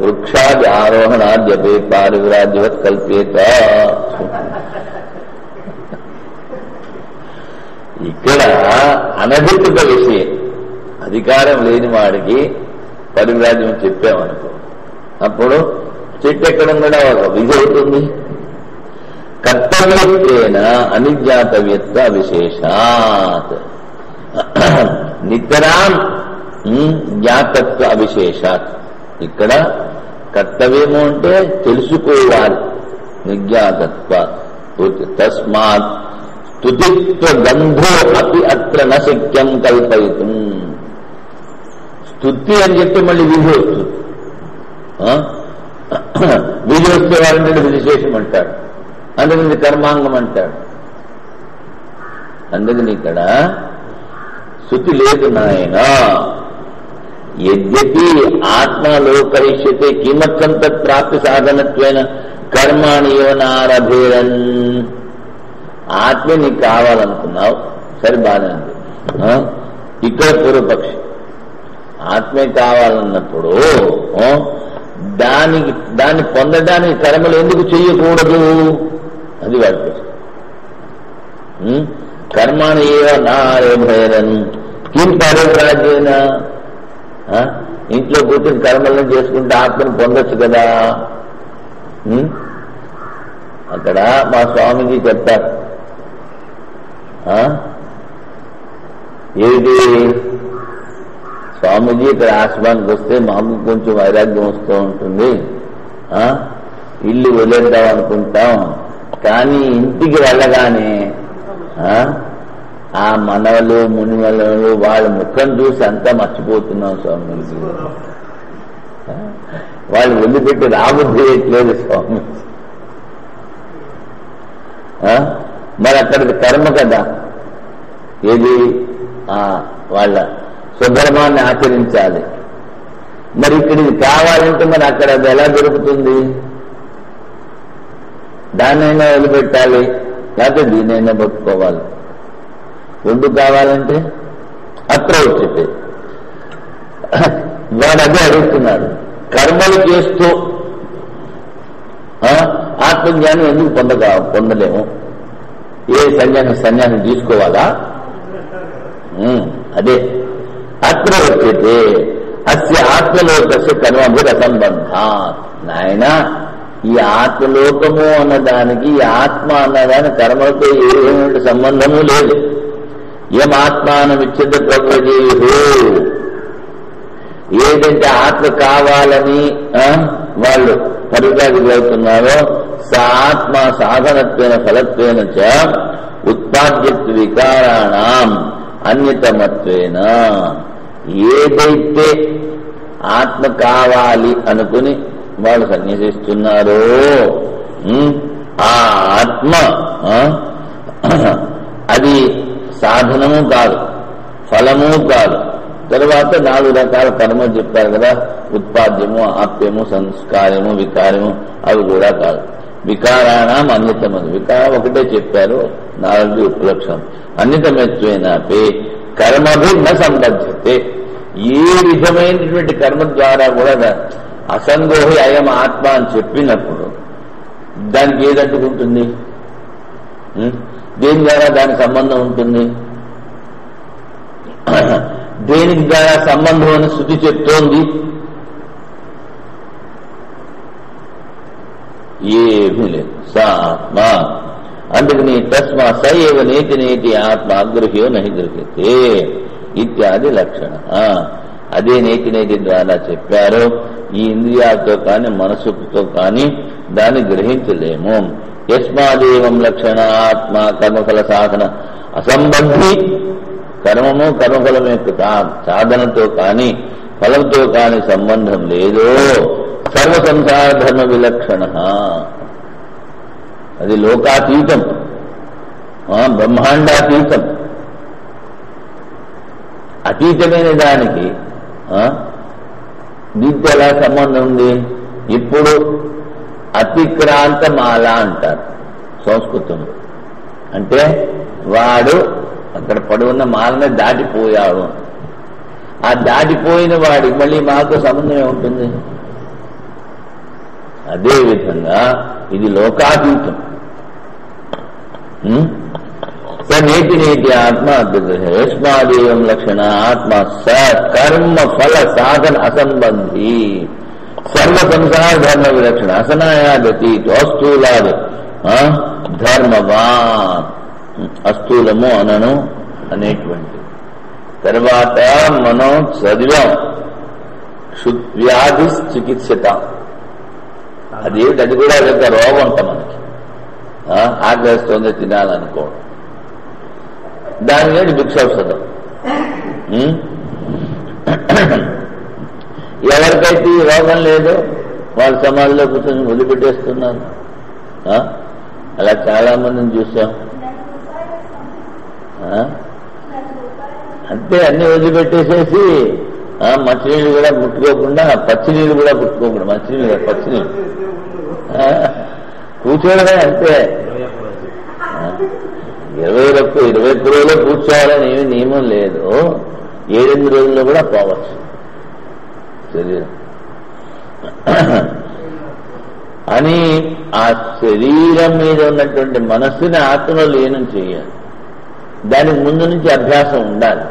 వృక్షాది ఆరోహణాద్యపి పారివ్రాజ్యవత్ కల్పేత. ఇక్కడ అనధికృత విషయం, అధికారం లేని వాడికి పరివ్రాజ్యం చెప్పామనుకో, అప్పుడు చెట్టు ఎక్కడం కూడా ఒక విధి అవుతుంది. కర్తవ్యత్వేన అనిజ్ఞాతవ్యత్వ విశేషాత్ నితరాం జ్ఞాతత్వ అవిశేషాత్. ఇక్కడ కర్తవ్యము అంటే తెలుసుకోవాలి, నిజ్ఞాతత్వ. తస్మాత్ స్తుతిత్వ గంధో అపి అత్ర న శక్యం కల్పయితుం. స్తుతి అని చెప్తే మళ్ళీ విధి వస్తుంది. విధి వస్తే వారంటే విశేషం అంటాడు, అందుకని కర్మాంగం అంటాడు. అందుకని ఇక్కడ స్తుతి లేదు నాయన. యద్యపి ఆత్మలోకయిష్యతే కిమర్థం తత్ ప్రాప్తి సాధనత్వేన కర్మాణి యోనారభేరన్. ఆత్మే నీకు కావాలనుకున్నావు, సరే బాగానే ఉంది. ఇక్కడ పూర్వపక్షి ఆత్మే కావాలన్నప్పుడు దాన్ని పొందడానికి కర్మలు ఎందుకు చెయ్యకూడదు? అది వాడి ప్రశ్న. కర్మాణి యోనారభేరన్ కిం పరివ్రాజేన. ఇంట్లో కూర్చొని కర్మలను చేసుకుంటే ఆత్మను పొందొచ్చు కదా. అక్కడ మా స్వామిజీ చెప్తారు, ఏది స్వామిజీ ఇక్కడ ఆశ్రమానికి వస్తే మాకు కొంచెం వైరాగ్యం వస్తూ ఉంటుంది, ఇల్లు వదిలేద్దాం అనుకుంటాం, కానీ ఇంటికి వెళ్ళగానే ఆ మనవలు మునివలు వాళ్ళ ముఖం చూసి అంతా మర్చిపోతున్నాం స్వామిజీ. వాళ్ళు వదిలిపెట్టి రాబుద్ధి చేయట్లేదు స్వామి. మరి అక్కడికి కర్మ కదా, ఏది వాళ్ళ స్వధర్మాన్ని ఆచరించాలి. మరి ఇక్కడికి కావాలంటే మరి అక్కడ అది ఎలా దొరుకుతుంది? దాన్నైనా వదిలిపెట్టాలి, లేకపోతే దీనైనా పట్టుకోవాలి. రెండు కావాలంటే అత్ర వచ్చేది. వాడు అదే అడుగుతున్నాడు, కర్మలు చేస్తూ ఆత్మజ్ఞానం ఎందుకు పొందలేము? ఏ సన్యాసం తీసుకోవాలా? అదే అత్ర వచ్చేది. అస్య ఆత్మలోకస్య కర్మభిరసంబంధ. నాయన, ఈ ఆత్మలోకము అన్నదానికి, ఈ ఆత్మ అన్నదానికి కర్మలతో ఏమైనా సంబంధము లేదు. ఏం ఆత్మానమిచ్చత ప్రవ్రజేయు. ఏదంటే ఆత్మ కావాలని వాళ్ళు పరిపాటికి అవుతున్నారో సా ఆత్మ సాధనత్వేన ఫలత్వేన చ ఉత్పాద్యత్వ వికారాణం అన్యతమత్వేన. ఏదైతే ఆత్మ కావాలి అనుకుని వాళ్ళు సన్యసిస్తున్నారో ఆ ఆత్మ అది సాధనము కాదు, ఫలము కాదు. తర్వాత 4 రకాల కర్మలు చెప్పారు కదా, ఉత్పాద్యము, ఆప్యము, సంస్కారము, వికారము. అవి కూడా కాదు. వికారాణం అన్యతమది. వికారం ఒకటే చెప్పారు, 4 ఉపలక్షణం. అన్యతమత్వేనాపి కర్మభి న సంబధ్యతే. ఏ విధమైనటువంటి కర్మ ద్వారా కూడా అసంగోహి అయం ఆత్మ అని చెప్పినప్పుడు దానికి ఏదంటుకుంటుంది? దేని ద్వారా దాని సంబంధం ఉంటుంది? దేనికి ద్వారా సంబంధం అని శృతి చెప్తోంది? ఏమీ లేదు. సా ఆత్మ. అందుకని తస్మా స ఏవ నేతి నేతి ఆత్మ అగృహ్యో నహి గృహ్యతే ఇత్యాది లక్షణ. అదే నేతి నేతి ద్వారా చెప్పారు. ఈ ఇంద్రియాలతో కానీ మనసుతో కానీ దాన్ని గ్రహించలేము. యస్మాదేవం లక్షణ ఆత్మ కర్మఫల సాధన అసంబంధి. కర్మము కర్మఫలం యొక్క సాధనతో కానీ ఫలంతో కానీ సంబంధం లేదో సర్వ సంసార ధర్మ విలక్షణ. అది లోకాతీతం, బ్రహ్మాండాతీతం. అతీతమైన దానికి దీంతో ఎలా సంబంధం ఉంది? ఇప్పుడు అతిక్రాంత మాల అంటారు సంస్కృతంలో. అంటే వాడు అక్కడ పడి ఉన్న మాలని దాటిపోయాడు. ఆ దాటిపోయిన వాడికి మళ్ళీ మాతో సంబంధం ఉంటుంది. అదేవిధంగా ఇది లోకాతీతం. స నేతి నేతి ఆత్మ యస్మాదేవం లక్షణ ఆత్మ స కర్మ ఫల సాధన అసంబంధి. సర్వ సంసార ధర్మ విలక్షణ అసనాయాదతి అస్థూలాదు ధర్మవాన్ అస్థూలము అనను అనేటువంటి. తర్వాత మనం చదివాం వ్యాధి చికిత్సత. అదేమిటి? అది కూడా పెద్ద రోగం అంట మనకి. ఆగ్రహిస్తుంది తినాలనుకోవడం, దాని మీద భిక్షౌషధం. ఎవరికైతే ఈ రోగం లేదో వాళ్ళ సమాజంలో కూర్చొని వదిలిపెట్టేస్తున్నారు. అలా చాలా మందిని చూసాం. అంతే, అన్ని వదిలిపెట్టేసేసి మంచినీళ్ళు కూడా ముట్టుకోకుండా, పచ్చినీళ్ళు కూడా ముట్టుకోకుండా, మంచినీళ్ళు పచ్చినీళ్ళు కూర్చోవడమే అంతే. 20 రోజుల్లో కూర్చోవాలని ఏమి నియమం లేదు. 7-8 రోజుల్లో కూడా పోవచ్చు శరీరం అని. ఆ శరీరం మీద ఉన్నటువంటి మనస్సుని ఆత్మలో లీనం చేయాలి. దానికి ముందు నుంచి అభ్యాసం ఉండాలి.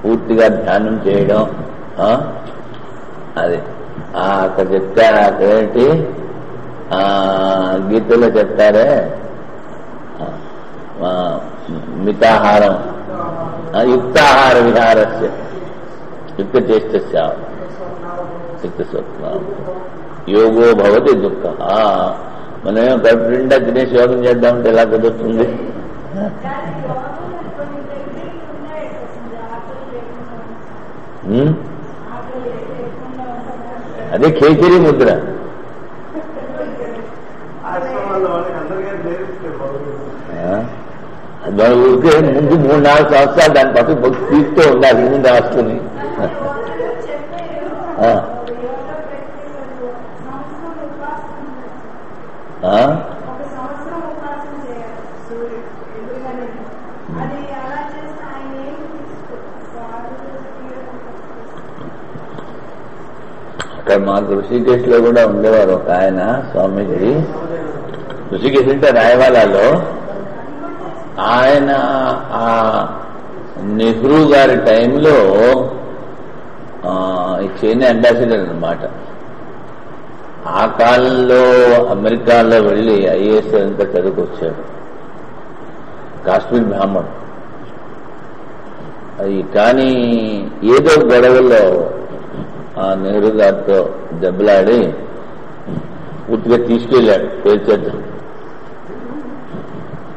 పూర్తిగా ధ్యానం చేయడం. అదే అక్కడ చెప్తారు, అక్కడేంటి గీతలో చెప్తారే మితాహారం యుక్తాహార విహారస్య యుక్త చేష్ట యుక్త స్వప్న యోగో భవతి దుఃఖ. మనమేమో కడుపు నిండా తినేసి యోగం చేద్దామంటే ఎలా కుదురుతుంది? అదే ఖేచరీ ముద్ర. మన ఊరికే ముందు 3-4 సంవత్సరాలు దాని పక్కన తీస్తూ ఉండాలి ముందు రాసుకుని. అక్కడ మాకు ఋషికేశ్ లో కూడా ఉండేవారు ఒక ఆయన స్వామీజీ. ఋషికేశ్ అంటే రాయవాలలో. ఆయన ఆ నెహ్రూ గారి టైంలో చైనా అంబాసిడర్ అన్నమాట. ఆ కాలంలో అమెరికాలో వెళ్ళి ఐఏఎస్ అంతా చదువుకొచ్చాడు. కాశ్మీర్ బ్రాహ్మణ్. అది కానీ ఏదో గొడవల్లో ఆ నెహ్రూ గారితో దెబ్బలాడి పూర్తిగా తీసుకెళ్లాడు పేర్చేద్దాం.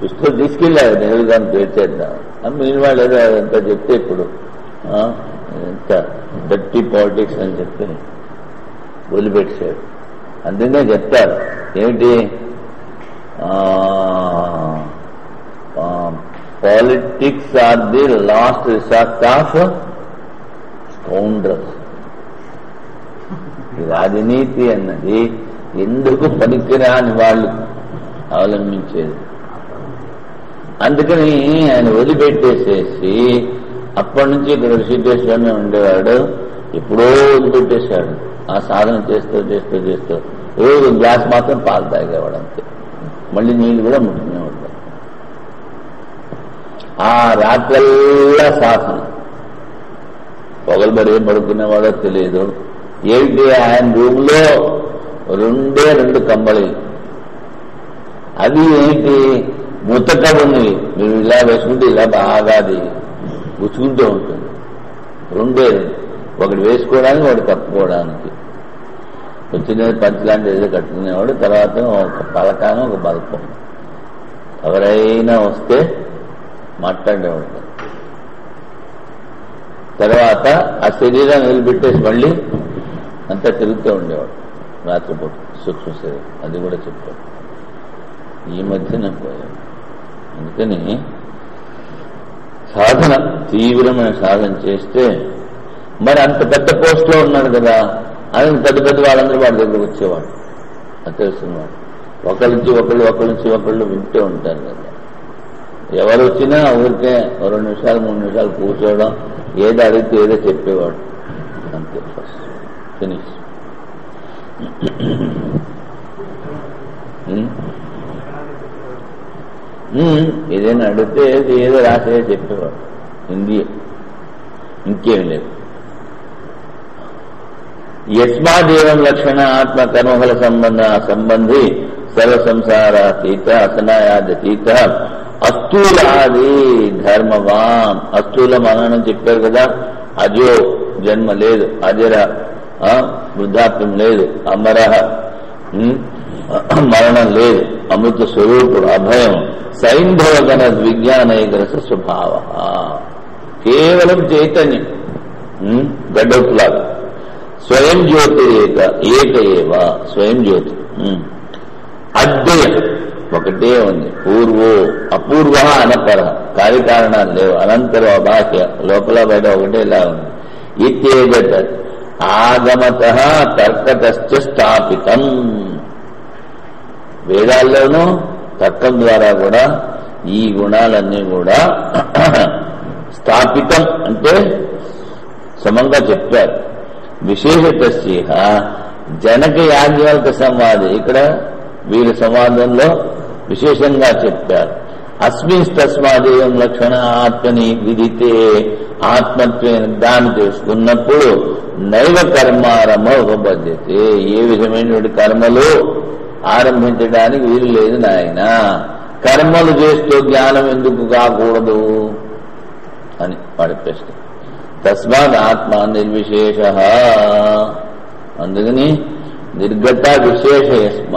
పుస్తకం తీసుకెళ్లాడు నెహ్రూ గారిని పేర్చేద్దాం. మిగిలిన వాళ్ళు ఏదో అదంతా చెప్తే ఇప్పుడు ఎంత డర్టీ పాలిటిక్స్ అని చెప్పి వదిలిపెట్టాడు. అందుకనే చెప్తారు ఏమిటి, politics are the last resort of scoundrels. రాజనీతి అన్నది ఎందుకు పనికిరాని వాళ్ళు అవలంబించేది. అందుకని ఆయన వదిలిపెట్టేసేసి అప్పటి నుంచి ఇక్కడ ఋషికేశ్లోనే ఉండేవాడు. ఎప్పుడో వదిలిపెట్టేశాడు. ఆ సాధన చేస్తూ చేస్తూ చేస్తూ రోజు గ్లాస్ మాత్రం పాలు తాగేవాడు అంతే. మళ్ళీ నీళ్లు కూడా ముట్టుకునేవాడు. ఆ రాత్రల్లా సాధన. పొగలబడి ఏం పడుకునేవాడో తెలియదు. ఏంటి ఆయన రూమ్ లో 2 కంబళి. అది ఏంటి ముత్తకం ఉంది. మీరు ఇలా వేసుకుంటే ఇలా బాగా అది గుచ్చుకుంటూ ఉంటుంది. 2 ఒకటి వేసుకోవడానికి ఒకటి కప్పుకోవడానికి. వచ్చిన పంచలాంటి ఏదో కట్టుకునేవాడు. తర్వాత ఒక పలకాను ఒక బల్పం. ఎవరైనా వస్తే మాట్లాడేవాడు. తర్వాత ఆ శరీరాన్ని వదిలిపెట్టేసి మళ్ళీ అంతా తిరుగుతూ ఉండేవాడు రాత్రిపూట. సూక్ష్మ శరీరం అది కూడా చెప్పాడు. ఈ మధ్యన పోయాడు. అందుకని సాధన, తీవ్రమైన సాధన చేస్తే మరి అంత పెద్ద పోస్ట్లో ఉన్నాడు కదా, అది పెద్ద పెద్ద వాళ్ళందరూ వాడి దగ్గరకు వచ్చేవాడు. అది తెలుసున్నవాడు. ఒకరి నుంచి ఒకళ్ళు వింటూ ఉంటారు కదా. ఎవరు వచ్చినా ఊరికే 2 నిమిషాలు 3 నిమిషాలు కూర్చోవడం, ఏదో అడిగితే ఏదో చెప్పేవాడు అంతే. First finish. ఏదైనా అడిగితే ఏదో రాసే చెప్పేవాడు. హిందీ, ఇంకేం లేదు. యస్మాదేవం లక్షణ ఆత్మ కర్మఫల సంబంధి సర్వ సంసారాతీత అసనాయాదతీత అస్థూలాది ధర్మవాన్. అస్థూలం అనని చెప్పారు కదా, అజో జన్మ లేదు, అజర వృద్ధాప్యం లేదు, అమర మరణం లేదు, అమృత స్వరూపుడు, అభయం, సైంధవగణ విజ్ఞానైకరస స్వభావ, కేవలం చైతన్యం, గడ్డపులాగా, స్వయం జ్యోతి ఏక ఏవ, స్వయం జ్యోతి, అద్వయం ఒకటే ఉంది, పూర్వో అపూర్వ అనపర, కార్యకారణాలు లేవు, అనంతరం అబాహ్య, లోపల బయట ఒకటే ఇలా ఉంది. ఇత్యేదత్ ఆగమతః తర్కతశ్చ స్థాపితం. వేదాల్లోనూ తర్కం ద్వారా కూడా ఈ గుణాలన్నీ కూడా స్థాపితం అంటే సమంగా చెప్పారు. విశేషతస్య జనక యాజ్ఞవల్క సంవాదే, ఇక్కడ వీరి సంవాదంలో విశేషంగా చెప్పారు. అస్మిన్ తస్మాదేయం లక్షణ ఆత్మని విదితే, ఆత్మత్వ నిర్ధారణ చేసుకున్నప్పుడు నైవ కర్మారంభ ఉపబద్ధ్యతే, ఏ విధమైనటువంటి కర్మలు ఆరంభించడానికి వీలు లేదు నాయన. కర్మలు చేస్తూ జ్ఞానం ఎందుకు కాకూడదు అని వాడి ప్రశ్న. తస్మాత్ ఆత్మ నిర్విశేష, అందుకని నిర్గత విశేష యస్మ,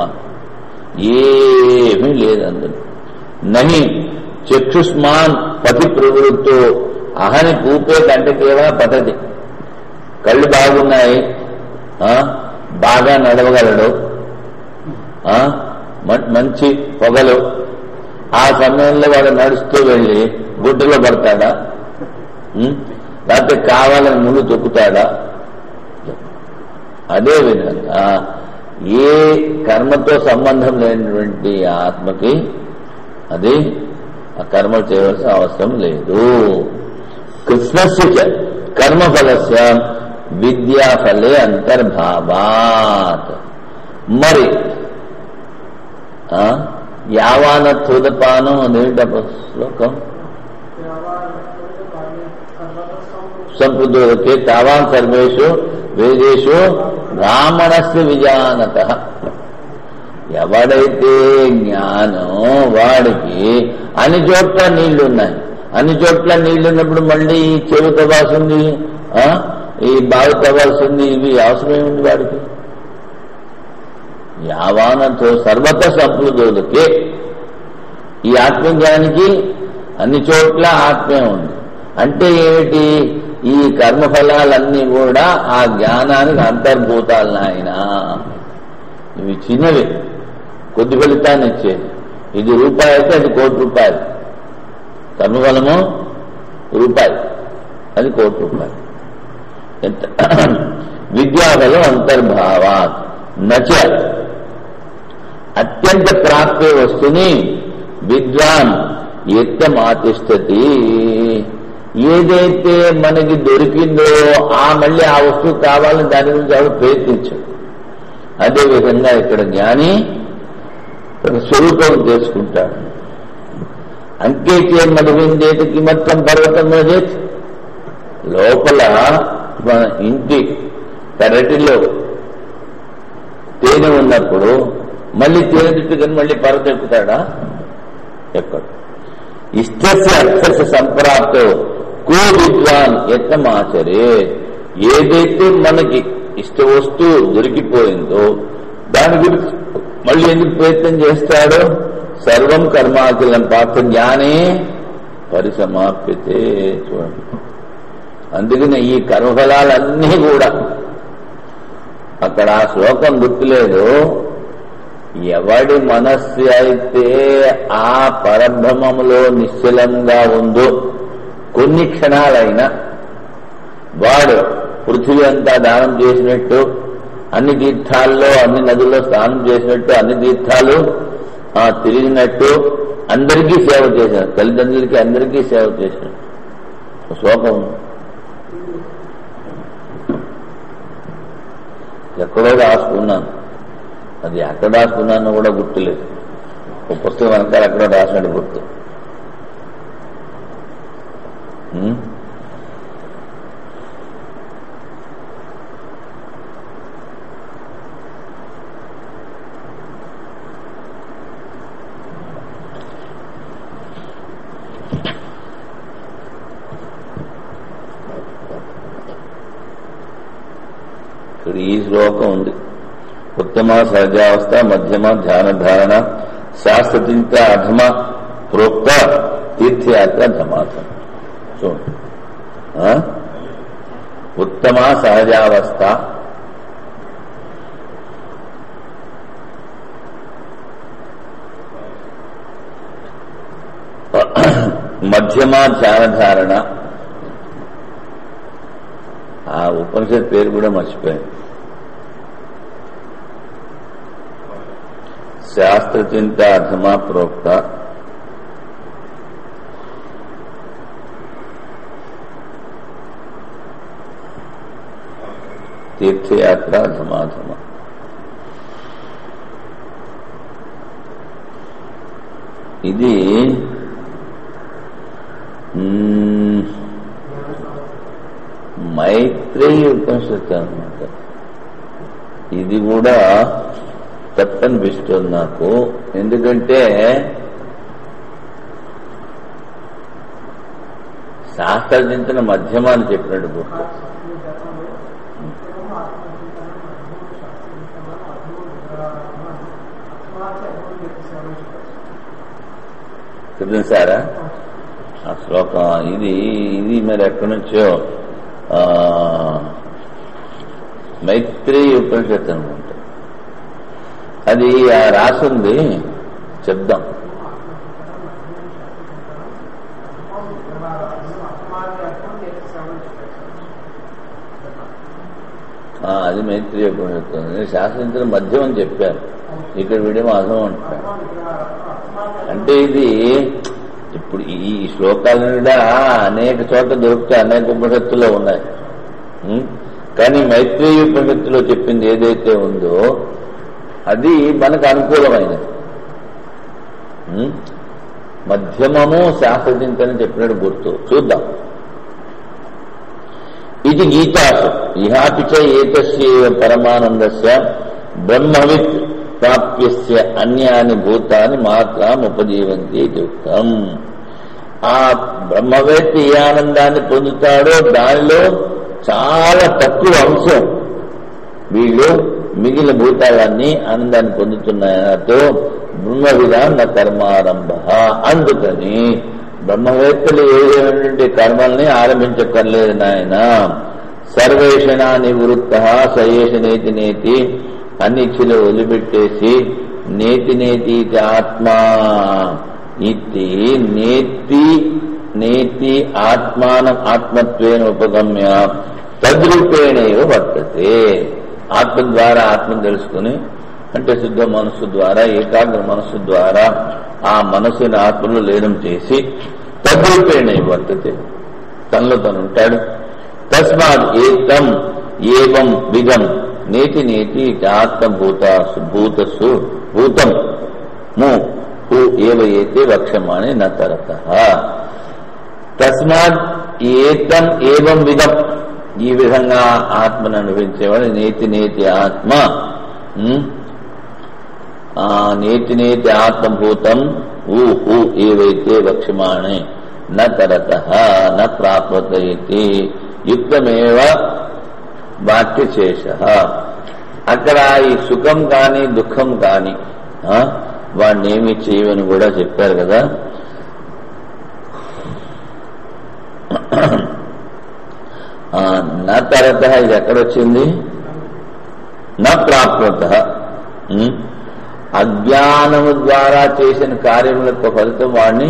ఏమీ లేదు అందులో. నహి చక్షుష్మాన్ పతి ప్రవృత్తో అహని కూపే కంటకేవా పతది. కళ్ళు బాగున్నాయి, బాగా నడవగలడు, మంచి పొగలు, ఆ సమయంలో వాడు నడుస్తూ వెళ్ళి గుడ్డలో పడతాడా, లేకపోతే కావాలని ముందు తొక్కుతాడా? అదేవిధంగా ఏ కర్మతో సంబంధం లేనటువంటి ఆత్మకి అది ఆ కర్మ చేయవలసిన అవసరం లేదు. కృష్ణస్య కర్మఫలస్య విద్యాఫలే అంతర్భావాత్. మరి యావానోదపానం అదేంట శ్లోకం, సంప్రదోదకే తావాన్ సర్వేషు వేదేషు బ్రాహ్మణస్య విజానత. ఎవడైతే జ్ఞానం వాడికి అన్ని చోట్ల నీళ్లున్నాయి, అన్ని చోట్ల నీళ్లున్నప్పుడు మళ్ళీ చెవి తవ్వాల్సింది, ఈ బావి తవ్వాల్సింది, ఇవి అవసరమేముంది వాడికి? యావానతో సర్వత సంప్రదోదకే, ఈ ఆత్మజ్ఞానికి అన్ని చోట్ల ఆత్మే ఉంది. అంటే ఏమిటి? ఈ కర్మఫలాలన్నీ కూడా ఆ జ్ఞానానికి అంతర్భూతాలు నాయన. ఇవి చిన్నవి, కొద్ది ఫలితాన్ని ఇచ్చేది. ఇది రూపాయి అయితే అది ₹1,00,00,000. కర్మఫలము రూపాయి, అది ₹1,00,00,000. ఎంత విద్యాఫలం అంతర్భావాత్. నచ అత్యంత ప్రాప్తే వస్తుని విద్వాన్ యత్నమాతిష్టతి. ఏదైతే మనకి దొరికిందో మళ్ళీ ఆ వస్తువు కావాలని దాని గురించి ఎవరు ప్రయత్నించు. అదేవిధంగా ఇక్కడ జ్ఞాని తన స్వరూపం తెలుసుకుంటాడు. అంకేచే మధువిందేత కిమత్వం పర్వతం చేతి, లోపల మన ఇంటి పెరటిలో తేనె ఉన్నప్పుడు మళ్ళీ తేనె చుట్టుకొని మళ్ళీ పర్వతం ఎక్కుతాడా? ఎక్కడ? ఇష్టస్య అర్థస్య సంప్రాప్తో కో విద్వాన్ యత్నమాచరే. ఏదైతే మనకి ఇష్ట వస్తువు దొరికిపోయిందో దాని గురించి మళ్ళీ ఎందుకు ప్రయత్నం చేస్తాడో? సర్వం కర్మాకిలం పార్థ జ్ఞానే పరిసమాప్యతే. చూడండి, అందుకనే ఈ కర్మఫలాలన్నీ కూడా అక్కడ ఆ శ్లోకం గుర్తులేదు. ఎవడి మనస్సు అయితే ఆ పరబ్రహ్మములో నిశ్చలంగా ఉందో కొన్ని క్షణాలైనా వాడు పృథివీ అంతా దానం చేసినట్టు, అన్ని తీర్థాల్లో అన్ని నదుల్లో స్నానం చేసినట్టు, అన్ని తీర్థాలు తిరిగినట్టు, అందరికీ సేవ చేశారు, తల్లిదండ్రులకి అందరికీ సేవ చేసినట్టు శ్లోకం ఎక్కడో రాసుకున్నాను. అది ఎక్కడ రాసుకున్నానో కూడా గుర్తులేదు. ఒక పుస్తకం వెనకాల ఎక్కడో రాసినట్టు గుర్తు. ఇప్పుడు ఈ శ్లోకం ఉంది. ఉత్తమ సహజావస్థ, మధ్యమ ధ్యాన ధారణ, శాస్త్రచింత అధమ ప్రోక్త తీర్థయాత్ర ధమాతం. చూడండి, ఉత్తమ సహజావస్థ, మధ్యమ ధ్యాన ధారణ, ఆ ఉపనిషత్ పేరు కూడా మర్చిపోయాను, శాస్త్రచింత అధమ ప్రోక్త, తీర్థయాత్ర ధమాధమ. ఇది మైత్రేయి ఉపనిషత్తు అన్నమాట. ఇది కూడా తప్పనిపిస్తుంది నాకు. ఎందుకంటే శాస్త్రచింతన మధ్యమాన్ని చెప్పినట్టు గుర్తు. తెలుసారా ఆ శ్లోకం? ఇది మరి ఎక్కడి నుంచో మైత్రేయి ఉపనిషత్తు అనమాట. అది రాసుంది, చెప్దాం. అది మైత్రేయి ఉపనిషత్తు. శాస్త్రించిన మధ్యం అని చెప్పారు, ఇక్కడ వీడేమో అర్థం అంటారు. అంటే ఇది ఇప్పుడు ఈ శ్లోకాలు కూడా అనేక చోట్ల దొరుకుతాయి, అనేక ఉపనిషత్తుల్లో ఉన్నాయి. కానీ మైత్రేయి ఉపనిషత్తులో చెప్పింది ఏదైతే ఉందో అది మనకు అనుకూలమైనది. మధ్యమము శాస్త్రచింతన చెప్పినట్టు గుర్తు. చూద్దాం. ఇది గీతాసు ఇహాపిచ ఏతస్యేవ పరమానందస్య బ్రహ్మవిత్ ప్రాప్యస్య అన్యాని భూతాన్ని మాత్రం ఉపజీవంతి ఉక్తం. ఆ బ్రహ్మవేత్త ఏ ఆనందాన్ని పొందుతాడో దానిలో చాలా తక్కువ అంశం వీళ్ళు మిగిలిన భూతాలన్నీ ఆనందాన్ని పొందుతున్నాయనతో బ్రహ్మవిధాన కర్మారంభ. అందుకని బ్రహ్మవేత్తలు ఏదైనటువంటి కర్మల్ని ఆరంభించక్కర్లేదు నాయన. సర్వేషణ నివృత్త సయేష నేతి నేతి, అన్ని ఇచ్చులు వదిలిపెట్టేసి నేతి నేతి ఆత్మా ఇతి నేతి నేతి ఆత్మానం ఆత్మత్వేన ఉపగమ్య తద్రూపేణేవ వర్తతే. ఆత్మ ద్వారా ఆత్మను తెలుసుకుని, అంటే శుద్ధ మనస్సు ద్వారా, ఏకాగ్ర మనస్సు ద్వారా ఆ మనస్సుని ఆత్మలో లీనం చేసి తద్రూపేణేవ వర్తతే, తనలో తను ఉంటాడు. తస్మాత్ ఏతం ఏవం విధం నేతి నేతి ఆత్మభూతాసు భూతస్సు భూతం ము హు ఏవ ఏతే వక్షమాణి న తరతః. తస్మాత్ ఏతం ఏవం విధం, ఈ విధంగా ఆత్మను అనుభవించేవాడు నేతి నేతి ఆత్మ, నేతి నేతి ఆత్మభూతం ఊహు ఏవైతే వక్షమాణి న తరతః న ప్రాప్యతే యుక్తమేవ వాక్యశేష. అక్కడ ఈ సుఖం కాని దుఃఖం కాని వాడినేమి చేయవని కూడా చెప్పారు కదా. నా తరత ఇది ఎక్కడొచ్చింది? నా ప్రాప్త. అజ్ఞానము ద్వారా చేసిన కార్యములకు ఫలితం వాడిని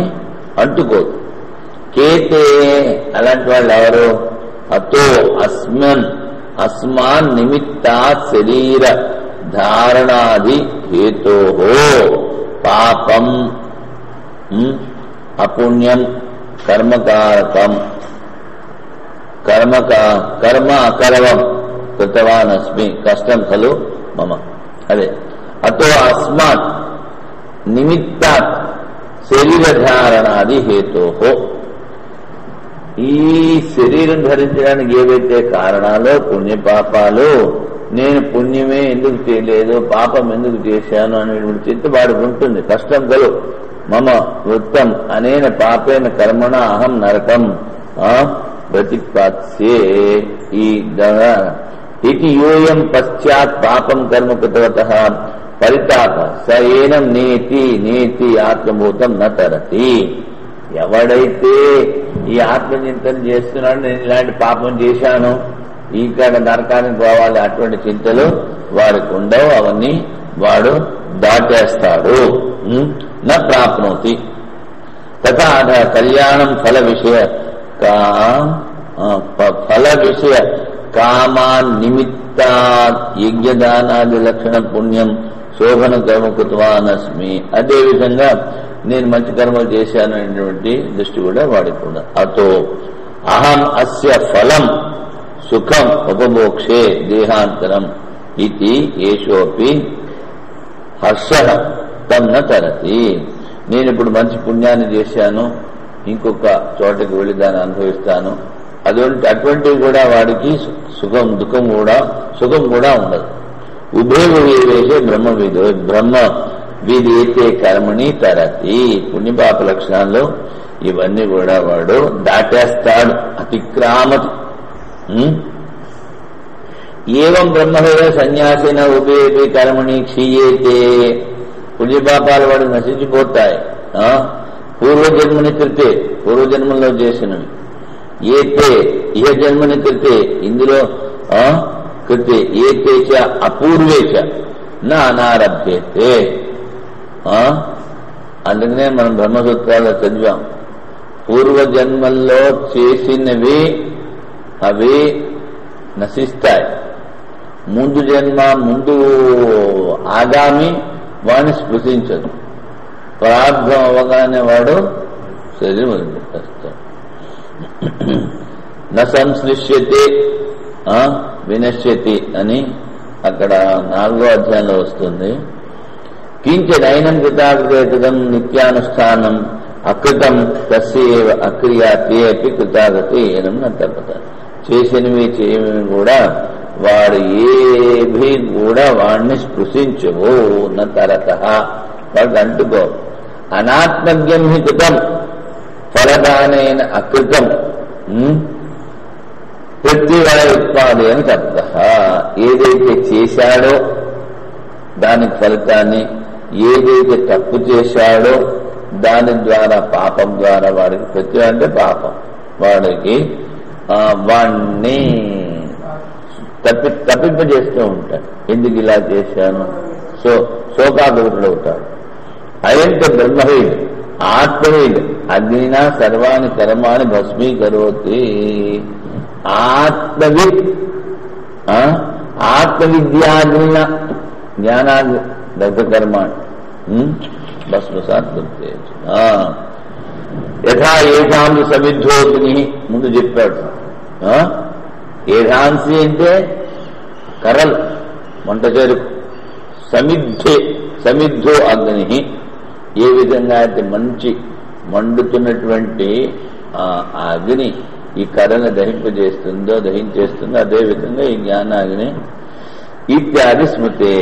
అంటుకోదు. కేతే అలాంటి వాళ్ళు ఎవరు? అతో అస్మాన్ నిమిత్తాత్ శరీర ధారణాది హేతో పాపం అపుణ్యం కర్మకారకం కర్మ అకరవం కృతవానస్మి కష్టం ఖలు మమ. అదే అతో అస్మాత్ నిమిత్తాత్ శరీరధారణాది హేతో, ఈ శరీరం ధరించడానికి ఏవైతే కారణాలో పుణ్యపాపాలు, నేను పుణ్యమే ఎందుకు చేయలేదు, పాపం ఎందుకు చేశాను అనేటువంటి చింత వాడికి ఉంటుంది. కష్టం కలు మమ వృత్తం అనేన పాపేన కర్మణ అహం నరకం ప్రతిపాత్సే. ఈ ఇది యోయం పశ్చాత్ పాపం కర్మ కృతవతః పరితాప స ఏనం నేతి నేతి ఆత్మభూతం న తరతి. ఎవడైతే ఈ ఆత్మచింతన చేస్తున్నాడు, నేను ఇలాంటి పాపం చేశాను, ఇక్కడ నరకానికి పోవాలి, అటువంటి చింతలు వాడికి ఉండవు, అవన్నీ వాడు దాటేస్తాడు. న ప్రాప్నోతి తథా కళ్యాణం ఫల విషయ కామా నిమిత్తా యజ్ఞదానాది లక్షణ పుణ్యం శోభన కర్మ కృతవానస్మి. అదేవిధంగా నేను మంచి కర్మలు చేశాను అనేటువంటి దృష్టి కూడా వాడికి కూడా. అతో అహం అస్య ఫలం సుఖం ఉపమోక్షే దేహాంతరం ఇది ఏషోపి హర్ష తన్న తరతి. నేను ఇప్పుడు మంచి పుణ్యాన్ని చేశాను, ఇంకొక చోటకి వెళ్లి దాన్ని అనుభవిస్తాను, అటువంటివి కూడా వాడికి సుఖం కూడా ఉండదు. ఉభయవేశే బ్రహ్మవిదో బ్రహ్మ విదేతే కర్మణి తరతి. పుణ్యపాప లక్షణాల్లో ఇవన్నీ కూడా వాడు దాటేస్తాడు, అతిక్రామతి. ఏవం బ్రహ్మవేద సన్యాసిన ఉభయతే కర్మణి క్షీయేతే. పుణ్యపాపాలు వాడు నశించిపోతాయి. పూర్వజన్మని కృతే, పూర్వజన్మలో చేసినవి. ఏతే ఇహ జన్మని కృతే, ఇందులో కృతే. ఏతే చ అపూర్వే చ నా అనారభ్యతే. అందుకనే మనం బ్రహ్మసూత్రాల్లో చదివాం, పూర్వజన్మల్లో చేసినవి అవి నశిస్తాయి. ముందు జన్మ ముందు ఆగామి వాడిని స్పృశించదు. ప్రార్థం అవగానే వాడు శరీరం వదిలిపెట్టేస్తాడు. న సంశ్లిష్యతే వినశ్యతి అని అక్కడ 4వ అధ్యాయంలో వస్తుంది. కించైనం కృతాగతం నిత్యానుష్ఠానం అకృతం తస్యేవ అక్రియాతే అపి కృతాగతి ఏనం అంతర్గత. చేసినవి చేయవి కూడా వాడు ఏవి కూడా వాడిని స్పృశించవు. న తరత వాడికి అంటుకో. అనాత్మజ్ఞం హి కృతం ఫలదానైన అకృతం పృథ్వీవళ ఉత్పాదన తప్ప. ఏదైతే చేశాడో దానికి ఫలితాన్ని, ఏదైతే తప్పు చేశాడో దాని ద్వారా పాపం ద్వారా వాడికి పృథ్వీ అంటే పాపం, వాడికి వాణ్ణి తప్పింపజేస్తూ ఉంటాడు. ఎందుకు ఇలా చేశాను, శోకాకులుడవుతాడు. అయంత బ్రహ్మవీడ్ ఆత్మవీడ్ అగ్నినా సర్వాణి కర్మాణి భస్మీకరోతి. ఆత్మవిద్యాగ్నిన జ్ఞానాగ్ని దగ్ధకర్మాణి భస్మసాత్ యథా ఏషాంసి సమిద్ధోగ్ని ముందు చెప్పాడు. ఏషాంసి అంటే కర్రలు, వంట చెరుకు. సమిద్ధో అగ్ని, ఏ విధంగా అయితే మంచి మండుతున్నటువంటి ఆ అగ్ని ఈ కర్రను దహించేస్తుందో అదేవిధంగా ఈ జ్ఞానాగ్ని ఇత్యాది స్మృతే.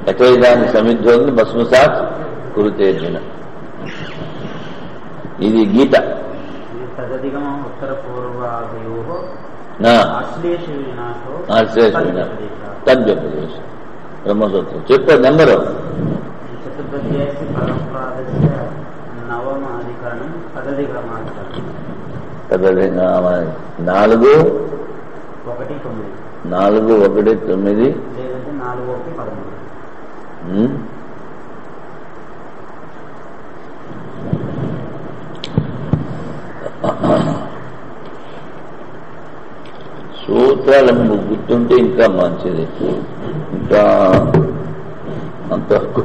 యథైదాన్ని సమిద్ధోగ్ని భస్మసాత్ కురుతేర్జున. ఇది గీత. తద్వ్యపదేశం బ్రహ్మసూత్రం చెప్పారు. నెంబరు 4:1-9 సూత్రాలు గుర్తుంటే ఇంకా మంచిది. ఇంకా అంతవరకు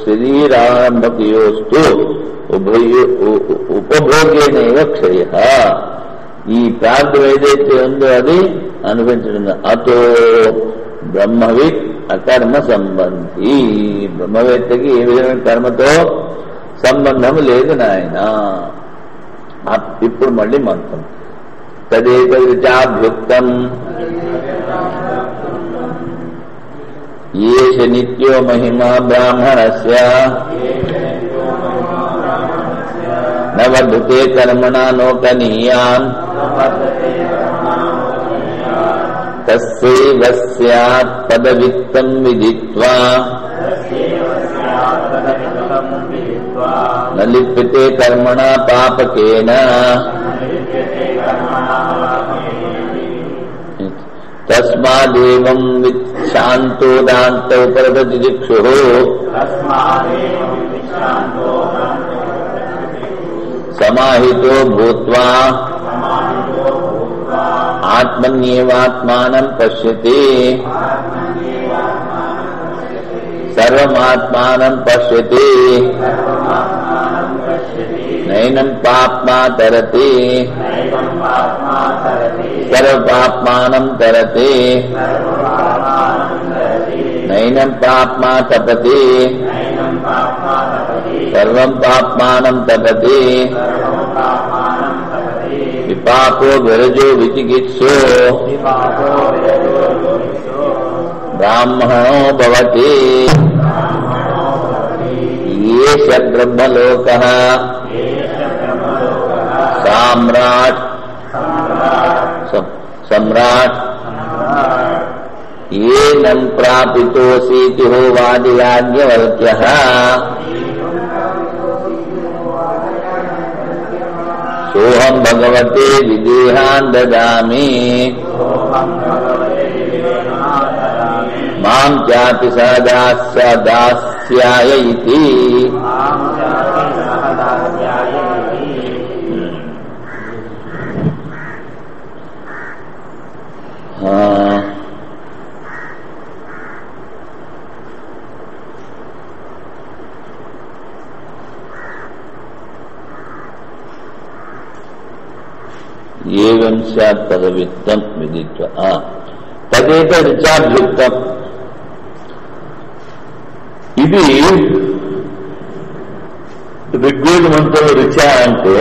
శరీరారంభకయోస్తు ఉపభోగేనైవ క్షయ. ఈ ప్రార్థన ఏదైతే ఉందో అది అనుభవించడం. అతో బ్రహ్మవిత్ అకర్మ సంబంధి. బ్రహ్మవేత్తకి ఏ విధమైన కర్మతో సంబంధం లేదు నాయన. ఇప్పుడు మళ్ళీ మంత్రం. తదేకృత్యాభ్యుక్తం ఏష నిత్యో మహిమా బ్రాహ్మణస్య న నవర్ధతే కర్మణా నోకనీయాన్ తస్యైవ స్యాత్ పదవిత్తం విదిత్వా న లిప్యతే కర్మణా పాపకేన తస్మాదేవం విశాంతో దాంతో పరదతిదిక్షుః సమాహితో భూత్వా ఆత్మన్యేవాత్మానం పశ్యతి సర్వమాత్మానం పశ్యతి నైనం పాప్మా తరతి సర్వపాప్మానం తరతి నైనం పాప్మా తపతి సర్వం పాప్మానం తపతి విపాపో విరజో విచికిత్సో బ్రాహ్మణో భవతి ఏష బ్రహ్మలోకః సమ్రాట్ ఏనం ప్రాపితోసీతి హోవాది యాజ్ఞవల్క్యః సోహం భగవతే విదేహాన్ దదామి మాం చాపి సదాస్యాయ ఇతి. ఏవం స్యాత్ పదవిత్తం విదిత్వా తదేత రుచాభ్యుక్తం. ఇది ఋగ్వేద మంత్రం రుచ అంటే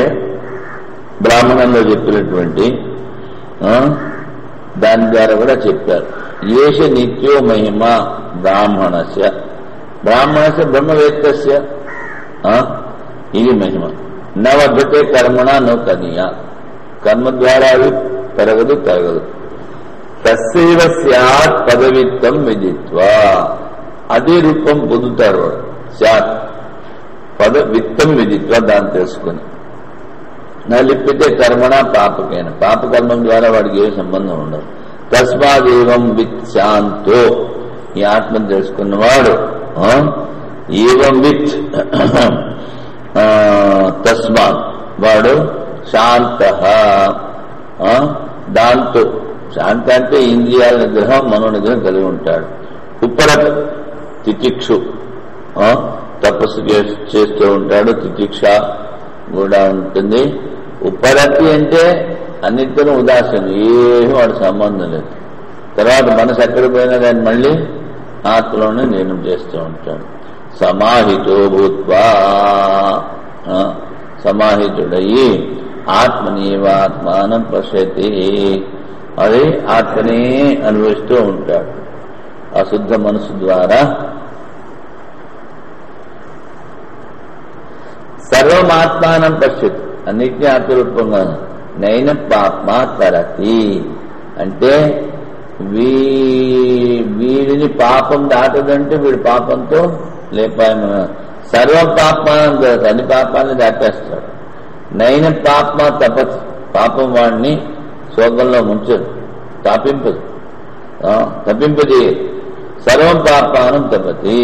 బ్రాహ్మణంలో చెప్పినటువంటి దాని ద్వారా కూడా చెప్పారు. ఏష నిత్యో మహిమ బ్రాహ్మణస్య బ్రహ్మవేత్తస్య ఇది మహిమ. నవర్ధతే కర్మణ నోకనీయ కర్మ ద్వారా అది తరగదు. తస్యైవ స్యాత్ పదవిత్తం విదిత్వా అదే రూపం పొందుతారు వాడు. స్యాత్ పదవిత్తం విదిత్వా దాన్ని తెలుసుకుని నా లిప్పితే కర్మణ పాపకైన పాపకర్మం ద్వారా వాడికి ఏ సంబంధం ఉండదు. తస్మాదేవం విత్ శాంతో ఈ ఆత్మను తెలుసుకున్నవాడు ఏవం విత్ తస్మాత్ వాడు శాంత దాంతో శాంత అంటే ఇంద్రియాల నిగ్రహం మనోనిగ్రహం కలిగి ఉంటాడు. ఉపరత్ తితిక్షు తపస్సు చేస్తూ ఉంటాడు. తితిక్ష కూడా ఉంటుంది. ఉపరతి అంటే అన్నిటితో ఉదాసీనం ఏమీ వాడు సంబంధం లేదు. తర్వాత మనసు ఎక్కడ పోయినా దాన్ని మళ్ళీ ఆత్మలోనే లీనం చేస్తూ ఉంటాడు. సమాహితో భూత్వా సమాహితుడయ్యి ఆత్మనీవాత్మానం పశ్యతి అది ఆత్మనే అనుభవిస్తూ ఉంటాడు. అశుద్ధ మనసు ద్వారా సర్వమాత్మానం పశ్యతి అన్నిటినీ ఆత్మరూపంగా నైన పాప్మా తరతి అంటే వీడిని పాపం దాటదంటే వీడి పాపంతో లేపాయన సర్వం పాప్మానం తరతి అన్ని పాపాన్ని దాటేస్తాడు. నైన పాప్మా తపతి పాపం వాడిని శోకంలో ముంచదు, తప్పింపది. సర్వం పాపానం తపతి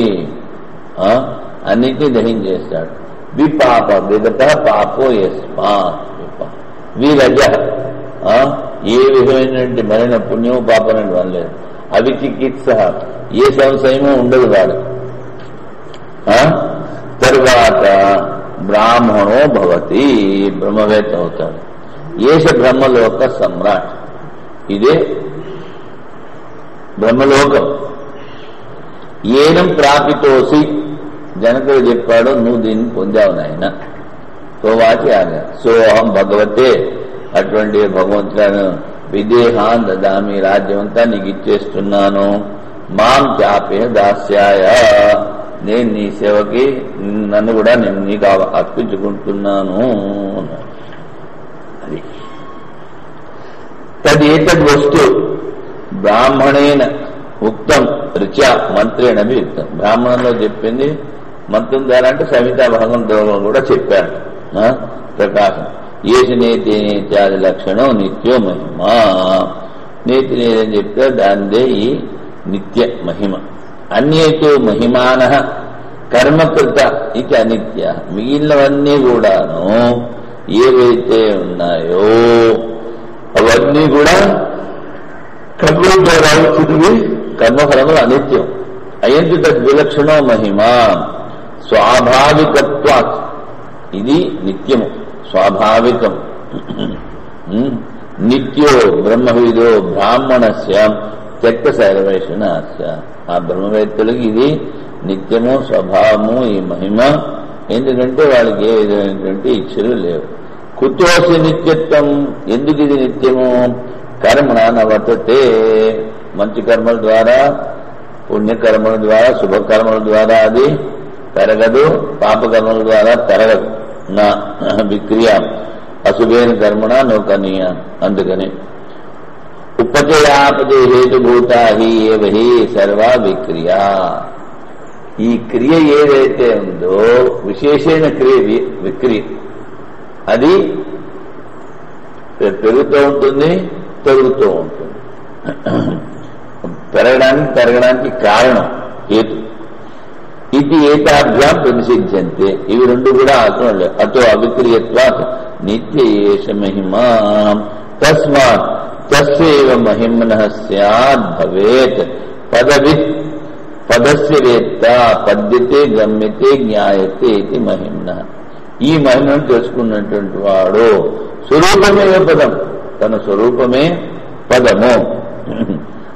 అన్నిటినీ దహించేస్తాడు. విపాప విగత పాపో యస్మాత్ విరజ ఏ విధమైనటువంటి మరిన పుణ్యము పాపం వనలేదు. అవిచికిత్స ఏ సంశయమో ఉండదు వాడు. తరువాత బ్రాహ్మణో భవతి బ్రహ్మవేత్త అవుతాడు. ఏష బ్రహ్మలోక సమ్రాట్ ఇదే బ్రహ్మలోకం. ఏనం ప్రాపితోసి జనకుడు చెప్పాడు నువ్వు దీన్ని పొందావు నాయన. సోవాచి ఆగా సోహం భగవతే అటువంటి భగవంతులను విదేహాన్ దదామి రాజ్యం అంతా నీకు ఇచ్చేస్తున్నాను. మాం చాపే దాస్యాయ నేను నీ సేవకి నన్ను కూడా నేను నీకు అర్పించుకుంటున్నాను. అది తదేతద్ వస్తు బ్రాహ్మణేన ఉక్తం రుచా మంత్రేణ యుక్తం. బ్రాహ్మణంలో చెప్పింది మంత్రం ద్వారా అంటే సంహితా భాగంలో కూడా చెప్పారు. ప్రకాశం ఏసి నేతి నేత్యాది లక్షణం నిత్యో మహిమ. నేతి నేదని చెప్తే దానిదే ఈ నిత్య మహిమ. అన్యేతో మహిమాన కర్మకృత ఇది అనిత్య. మిగిలినవన్నీ కూడాను ఏవైతే ఉన్నాయో అవన్నీ కూడా కర్మ ద్వారా వచ్చినవి. కర్మఫలములు అనిత్యం. అయంతి తద్విలక్షణో మహిమ స్వాభావికత్వాత్. ఇది నిత్యము, స్వాభావికం. నిత్యో బ్రహ్మవిదో బ్రాహ్మణస్య త్యక్త సర్వేషణస్య. ఆ బ్రహ్మవేత్తలకి ఇది నిత్యము, స్వభావము, ఈ మహిమ. ఎందుకంటే వాళ్ళకి ఏ విధమైనటువంటి ఇచ్చలు లేవు. కుతోసి నిత్యత్వం. ఎందుకు ఇది నిత్యము? కర్మణ నవర్తతే. మంచి కర్మల ద్వారా, పుణ్యకర్మల ద్వారా, శుభకర్మల ద్వారా అది పెరగదు, పాపకర్మల ద్వారా పెరగదు. నా విక్రియ అశుభైన కర్మణ నౌకనీయ. అందుకని ఉపచయాపదే హేతుభూత హి ఏవహి సర్వా విక్రియ. ఈ క్రియ ఏదైతే ఉందో విశేషమైన క్రియ విక్రియ, అది పెరుగుతూ ఉంటుంది, తరుగుతూ ఉంటుంది. పెరగడానికి కారణం హేతు. ఇది ఏతాభ్యాం ప్రతిసిద్ధ్యంతే. ఇవి రెండు కూడా అవసరం లేదు. అతో అవిక్రియత్వాత్ నిత్య ఏష మహిమా. తస్మాత్ తస్యైవ మహిమ్నః స్యాద్ భవేత్ పదవిత్. పదస్య వేత్త పద్యతే గమ్యతే జ్ఞాయతే ఇది మహిమ్నః. ఈ మహిమను తెలుసుకున్నటువంటి వాడు స్వరూపమే పదం, తన స్వరూపమే పదము.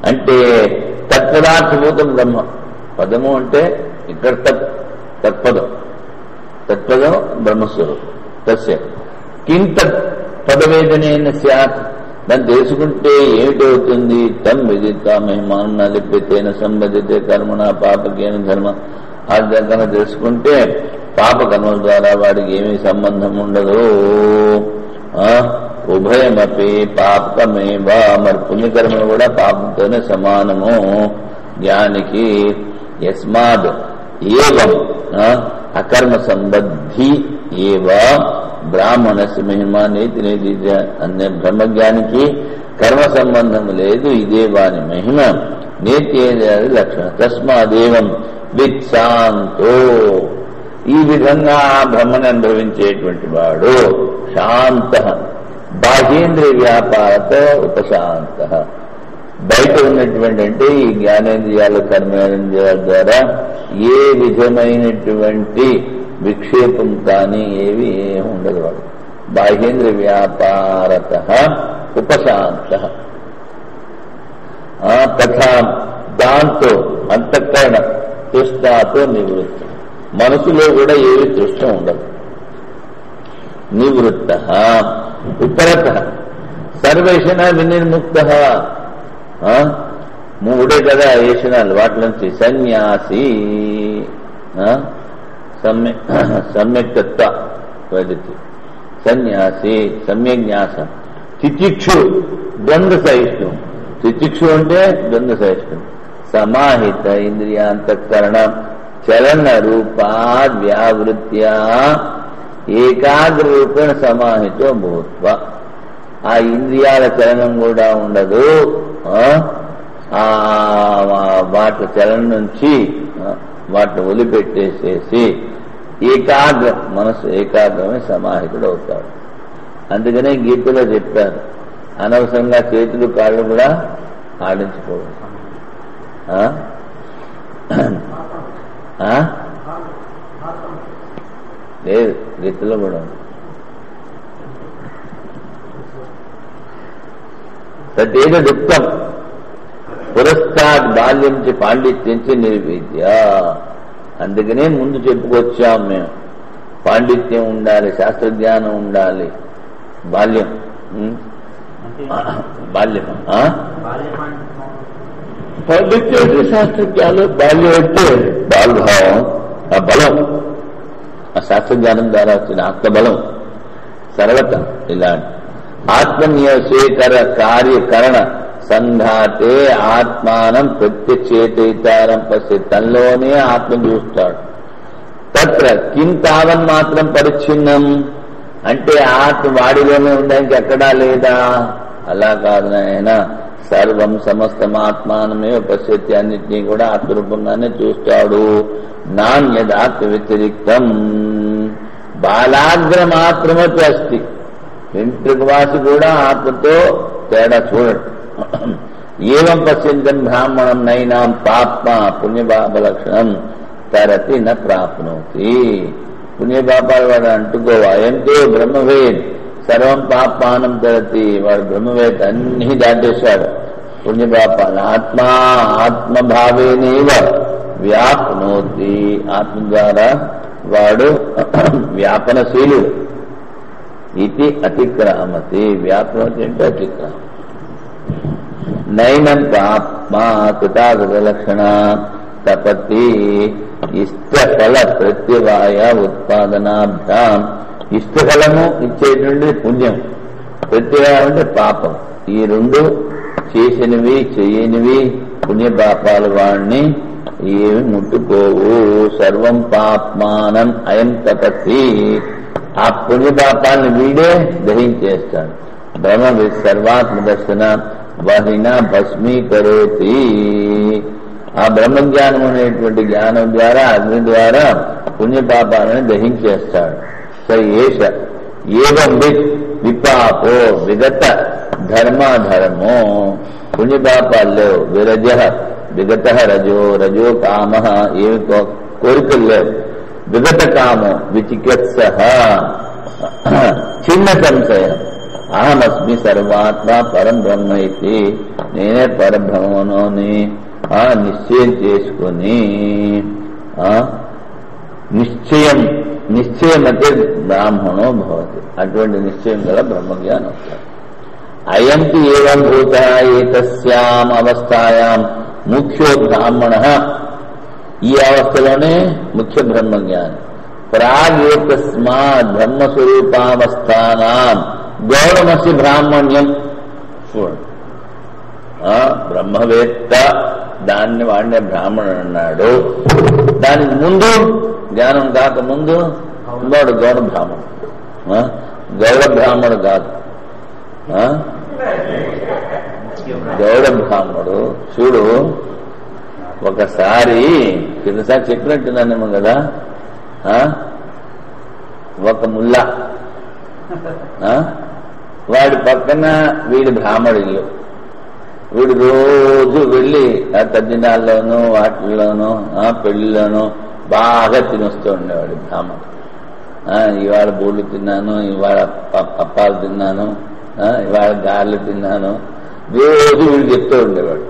అంటే తత్పదార్థభూతం బ్రహ్మ. పదము అంటే ఇక్కడ తత్పదం, తత్పదం బ్రహ్మస్వరూపం. తస్య కిం తత్ పదవేదనైన స్యాత్. దాన్ని తెలుసుకుంటే ఏమిటవుతుంది? తం విదిత మహిమానం నలిపితేన సంబదితే కర్మణ పాపకేన ధర్మ. ఆ దగ్గర తెలుసుకుంటే పాపకర్మల ద్వారా వాడికి ఏమీ సంబంధం ఉండదు. ఉభయమపి పాపకమేవా. మరి పుణ్యకర్మలు కూడా పాపంతోనే సమానము జ్ఞానికి. యస్మాద్ ఏవం అకర్మ సంబద్ధి ఏవ బ్రాహ్మణస్య మహిమ నేతి నేతి. అనే బ్రహ్మజ్ఞానికి కర్మ సంబంధం లేదు, ఇదే వాని మహిమ. నేతి ఏది లక్షణం. తస్మాదేవం విత్శాంతో. ఈ విధంగా బ్రహ్మని అనుభవించేటువంటి వాడు శాంత. బాహ్యేంద్రియ వ్యాపారత ఉపశాంత. బయట ఉన్నటువంటి అంటే ఈ జ్ఞానేంద్రియాలు, కర్మేంద్రియాల ద్వారా ఏ విధమైనటువంటి విక్షేపం కానీ ఏవి ఉండదు వాడు. బాహ్యేంద్రియ వ్యాపారత ఉపశాంత. తథా దాంతో అంతఃకరణ తృష్ణతో నివృత్తి. మనసులో కూడా ఏవి తృష్ణ ఉండదు. నివృత్త ఉపరత సర్వేషణ వినిర్ముక్త. మూడే కదా ఏషణాలు, వాటి నుంచి సన్యాసి. సమ్యక్తత్వ వదతి సన్యాసి. సమ్యజ్ఞాస. తితిక్షు ద్వంద్వ సహిష్ణు. తితిక్షు అంటే ద్వంద్వ సహిష్ణు. సమాహిత ఇంద్రియాంతఃకరణ చలన రూపాద్ వ్యావృత్యా ఏకాగ్ర రూపేణ సమాహితో భూత్వ. ఆ ఇంద్రియాల చలనం కూడా ఉండదు. వాటి చలనం నుంచి వాటిని వదిలిపెట్టేసేసి ఏకాగ్ర మనసు ఏకాగ్రమే సమాహితుడు అవుతాడు. అందుకనే గీతలో చెప్పారు, అనవసరంగా చేతులు కాళ్ళు కూడా ఆడించుకోవాలి. లేదు, గీతలో కూడా ఉంది. తదేదుక్తం పురస్కార్ బాల్యం నుంచి పాండిత్యంచి నిర్విద్య. అందుకనే ముందు చెప్పుకొచ్చాం మేము, పాండిత్యం ఉండాలి, శాస్త్రజ్ఞానం ఉండాలి. బాల్యం పాండిత్యం అంటే శాస్త్రజ్ఞానం. బాల్యం అంటే బాల్భావం, ఆ బలం, ఆ శాస్త్రజ్ఞానం ద్వారా వచ్చిన ఆత్మబలం, సరళత, ఇలాంటి ఆత్మన్యసేకర కార్యకరణ సంఘాతే ఆత్మానం ప్రత్యక్షేతైతారం పశ్య, తనలోనే ఆత్మ చూస్తాడు. తత్ర కిం తావన్ మాత్రం పరిచ్ఛిన్నం, అంటే ఆత్మ వాడిలోనే ఉందానికి ఎక్కడా లేదా? అలా కాదు నాయన, సర్వం సమస్తం ఆత్మానమే పశ్యతి, అన్నిటినీ కూడా ఆత్మరూపంగానే చూస్తాడు. నాణ్యదాత్మ వ్యతిరిక్తం బాలాగ్ర మాత్రమతి అస్తి, వెంట్రుక వాసి కూడా ఆత్మతో తేడా చూడడు. ఏవం పశ్యంతం బ్రాహ్మణం నైనాం పాప్మ పుణ్యపాప లక్షణం తరతి న ప్రాప్నోతి. పుణ్యపాపాలు వాడు అంటుకోవా, ఎంతో బ్రహ్మవేద్ సర్వం పాపానం తరతి, వాడు బ్రహ్మవేద్ అన్ని దాటేశాడు పుణ్యపాపాలు. ఆత్మభావేనేవ వ్యాప్నోతి, ఆత్మ ద్వారా వాడు వ్యాపనశీలుడు. ఇది అతిక్రామతి, వ్యాపనోతి అంటే అతిక్రామ. నైనం పాప్మా కృతాగత లక్షణ తపతి ఇష్టఫల ప్రత్యవాయ ఉత్పాదనాభ్యాం. ఇష్టఫలము ఇచ్చేటువంటి పుణ్యం, ప్రత్యవాయం అంటే పాపం. ఈ రెండు చేసినవి చేయనివి పుణ్యపాపాలు వాడిని ఏమి ముట్టుకోవు. సర్వం పాప్మానం అయం తపతి, ఆ పుణ్యపాపాలను వీడే దహించేస్తాడు. బ్రహ్మ సర్వాత్మ దర్శన వహిన భస్మీకరోతి, ఆ బ్రహ్మజ్ఞానం అనేటువంటి జ్ఞానం ద్వారా అగ్ని ద్వారా పుణ్యపాపాలను దహించేస్తాడు. స ఏష ఏవం విపాపో విగత ధర్మాధర్మో, పుణ్యపాపాలు లేవు, విరజ విగత రజో కామ, ఏమి కోరికలు లేవు. విగత కామో విచికిత్స చిన్న సంశయం, అహమస్మి సర్వాత్మ పరం బ్రహ్మ ఇది, నేనే పరబ్రహ్మనోని నిశ్చయం చేసుకుని, నిశ్చయమతే బ్రాహ్మణో భవతి, అటువంటి నిశ్చయం గల బ్రహ్మజ్ఞానం వస్తాడు. అయంతి ఏవం భూత ఏతస్యాం అవస్థాయాం ముఖ్యో బ్రాహ్మణ, ఈ అవస్థలోనే ముఖ్య బ్రహ్మజ్ఞానం. ప్రాగేతస్మాత్ బ్రహ్మస్వరూపావస్థానాం గౌరవమసి బ్రాహ్మణ్యం. చూడండి, బ్రహ్మవేత్త దాన్ని వాడినే బ్రాహ్మణుడు అన్నాడు. దానికి ముందు జ్ఞానం కాకముందు వాడు గౌడ బ్రాహ్మణుడు. గౌడ బ్రాహ్మణుడు కాదు, గౌడ బ్రాహ్మణుడు. చూడు, ఒకసారి కిందసారి చెప్పినట్టున్నానేమో కదా, ఒక ముల్లా, వాడి పక్కన వీడి బ్రాహ్మడు ఇల్లు. వీడు రోజు వెళ్ళి ఆ తద్దినాల్లోనూ వాటిల్లోనూ పెళ్లిలోనూ బాగా తినొస్తూ ఉండేవాడు బ్రాహ్మణుడు. ఇవాళ బూళ్ళు తిన్నాను, ఇవాళ పప్పాలు తిన్నాను, ఇవాళ గారెలు తిన్నాను, రోజు వీడు చెప్తూ ఉండేవాడు.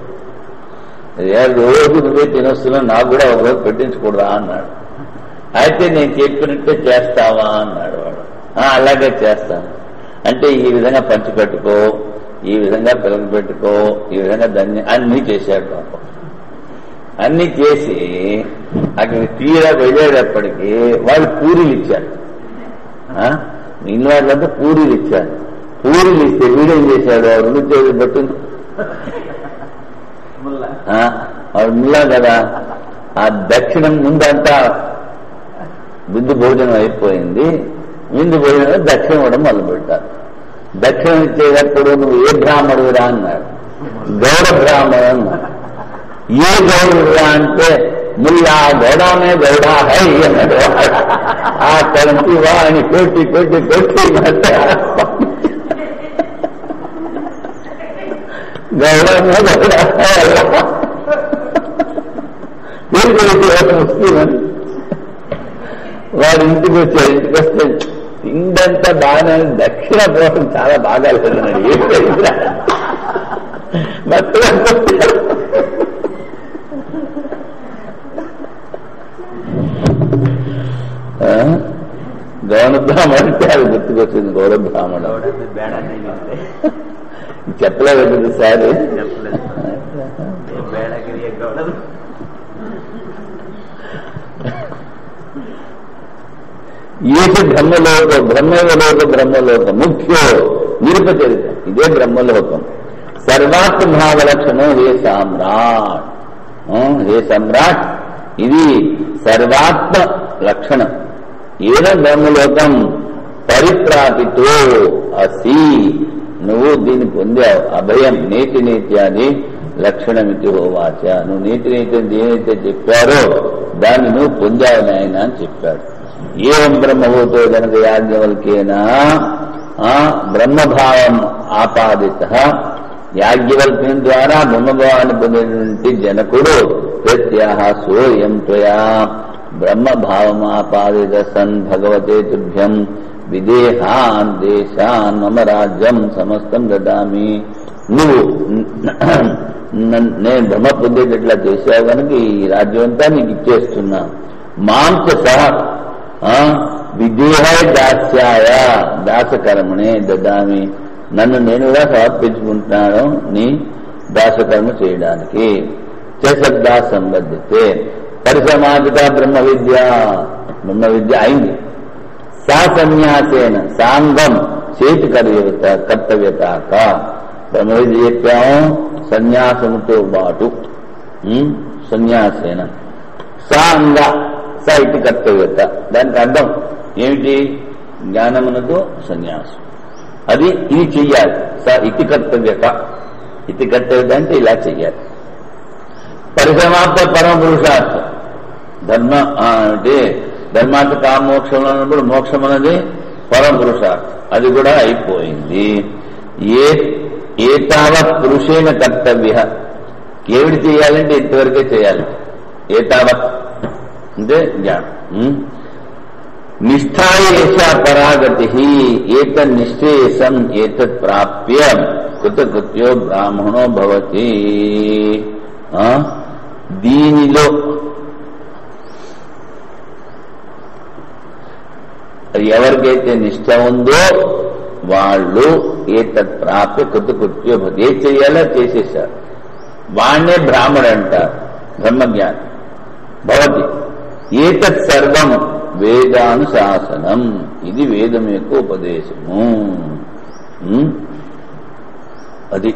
రోజు నువ్వే తినొస్తున్నావు, నాకు కూడా ఒకరోజు పెట్టించకూడదా అన్నాడు. అయితే నేను చెప్పినట్టే చేస్తావా అన్నాడు వాడు. అలాగే చేస్తాను అంటే, ఈ విధంగా పంచి పెట్టుకో, ఈ విధంగా పిల్లలు పెట్టుకో, ఈ విధంగా దాన్ని అన్నీ చేశాడు పాపం. అన్ని చేసి అక్కడికి తీరా వెళ్ళేటప్పటికీ వాళ్ళు పూరీలు ఇచ్చారు. ఇన్వాళ్ళంతా పూరీలు ఇచ్చారు. పూరీలు ఇస్తే వీడేం చేశాడు, రెండు చేతులు పట్టింది. వాడు ముల్లా కదా, ఆ దక్షిణం ముందంతా విందు భోజనం అయిపోయింది. విందు భోజనం దక్షిణం ఇవ్వడం మొదలు పెట్టారు. దక్షిణం ఇచ్చేటప్పుడు నువ్వు ఏ బ్రాహ్మణుడురా అన్నాడు. గౌడ బ్రాహ్మణుడు అన్నాడు. ఏ గౌడురా అంటే ముల్లా గౌడానే గౌడా హై అన్నాడు. ఆ కలిసి వాడిని కొట్టి కొట్టి కొట్టి గౌడమే గౌడా ముస్లిం అని వాడు ఇంటికి వచ్చాడు. ఇంటికి వస్తే ఇందంతా బాగానే, దక్షిణ పోవడం చాలా బాగా లేదన్నాడు. ఏం గౌడ బ్రాహ్మణుడు అంటే అది గుర్తుకొచ్చింది. గౌడ బ్రాహ్మణుడు చెప్పలేదు సారి. ఏది బ్రహ్మలోక బ్రహ్మలోక బ్రహ్మలోక ముఖ్యో నిరుపచరిత ఇదే బ్రహ్మలోకం సర్వాత్మభావ లక్షణం హే సామ్రాట్ హే సమ్రాట్ ఇది సర్వాత్మ లక్షణం ఏదో బ్రహ్మలోకం పరిప్రాపితో అసి నువ్వు దీన్ని పొందావు అభయం నేతి నేత్యాది లక్షణమితి హోవాచ నువ్వు నీతి నేత్యం దేనైతే చెప్పారో దాన్ని నువ్వు పొందావు నాయన అని చెప్పాడు ఏం బ్రహ్మభూతో జనక యాజ్ఞవల్కేనా బ్రహ్మభావం ఆపాదిత యాజ్ఞవల్క్యం ద్వారా బ్రహ్మభావాన్ని పొందినటువంటి జనకుడు ప్రత్యాహ సోయం త్వయా బ్రహ్మభావమాపాదిత సన్ భగవతే తుభ్యం విదేహాన్ దేశాన్ మమ రాజ్యం సమస్తం దదామి నువ్వు నేను బ్రహ్మ పొందేటట్లా చేశావు కనుక ఈ రాజ్యం అంతా నీకు ఇచ్చేస్తున్నా మాంచ సహ విదేహ దాస్యాయ దాసకర్మనే దదామి నన్ను నేనుగా సమర్పించుకుంటున్నాను నీ దాసకర్మ చేయడానికి శబ్దా సంబద్ధితే పరిసమాధిత బ్రహ్మ విద్య అయింది సా సన్యాసేన సాంగం చేతి కర్తవ్యత బ్రహ్మ విద్య చెప్పాము సన్యాసముతో పాటు సన్యాసేన సాంగ స ఇతి కర్తవ్యత దానికి అర్థం ఏమిటి జ్ఞానమునకు సన్యాసం అది ఇది చెయ్యాలి స ఇతి కర్తవ్యత ఇతి కర్తవ్యత అంటే ఇలా చెయ్యాలి పరిసమాప్త పరమ పురుషార్థం ధర్మ అంటే ధర్మార్థ కామోక్షంలో ఉన్నప్పుడు మోక్షం అనేది పరమ పురుషార్థం అది కూడా అయిపోయింది ఏతావత్ పురుషేణ కర్తవ్య ఏమిటి చేయాలంటే ఇంతవరకే చేయాలి ఏతావత్ అంటే జ్ఞానం నిష్ఠాయ ఏషా పరాగతి ఏతన్ నిశ్చేసం ఏతత్ ప్రాప్య కృతకృత్యో బ్రాహ్మణో భవతి దీనిలో ఎవరికైతే నిష్ఠ ఉందో వాళ్ళు ఏతత్ ప్రాప్య కృతకృత్యో భవతి ఏం చేయాలో చేసేశారు వాణ్ణే బ్రాహ్మడు అంటారు బ్రహ్మజ్ఞాని భవతి ఏతత్ సర్వం వేదానుశాసనం ఇది వేదం యొక్క ఉపదేశము అది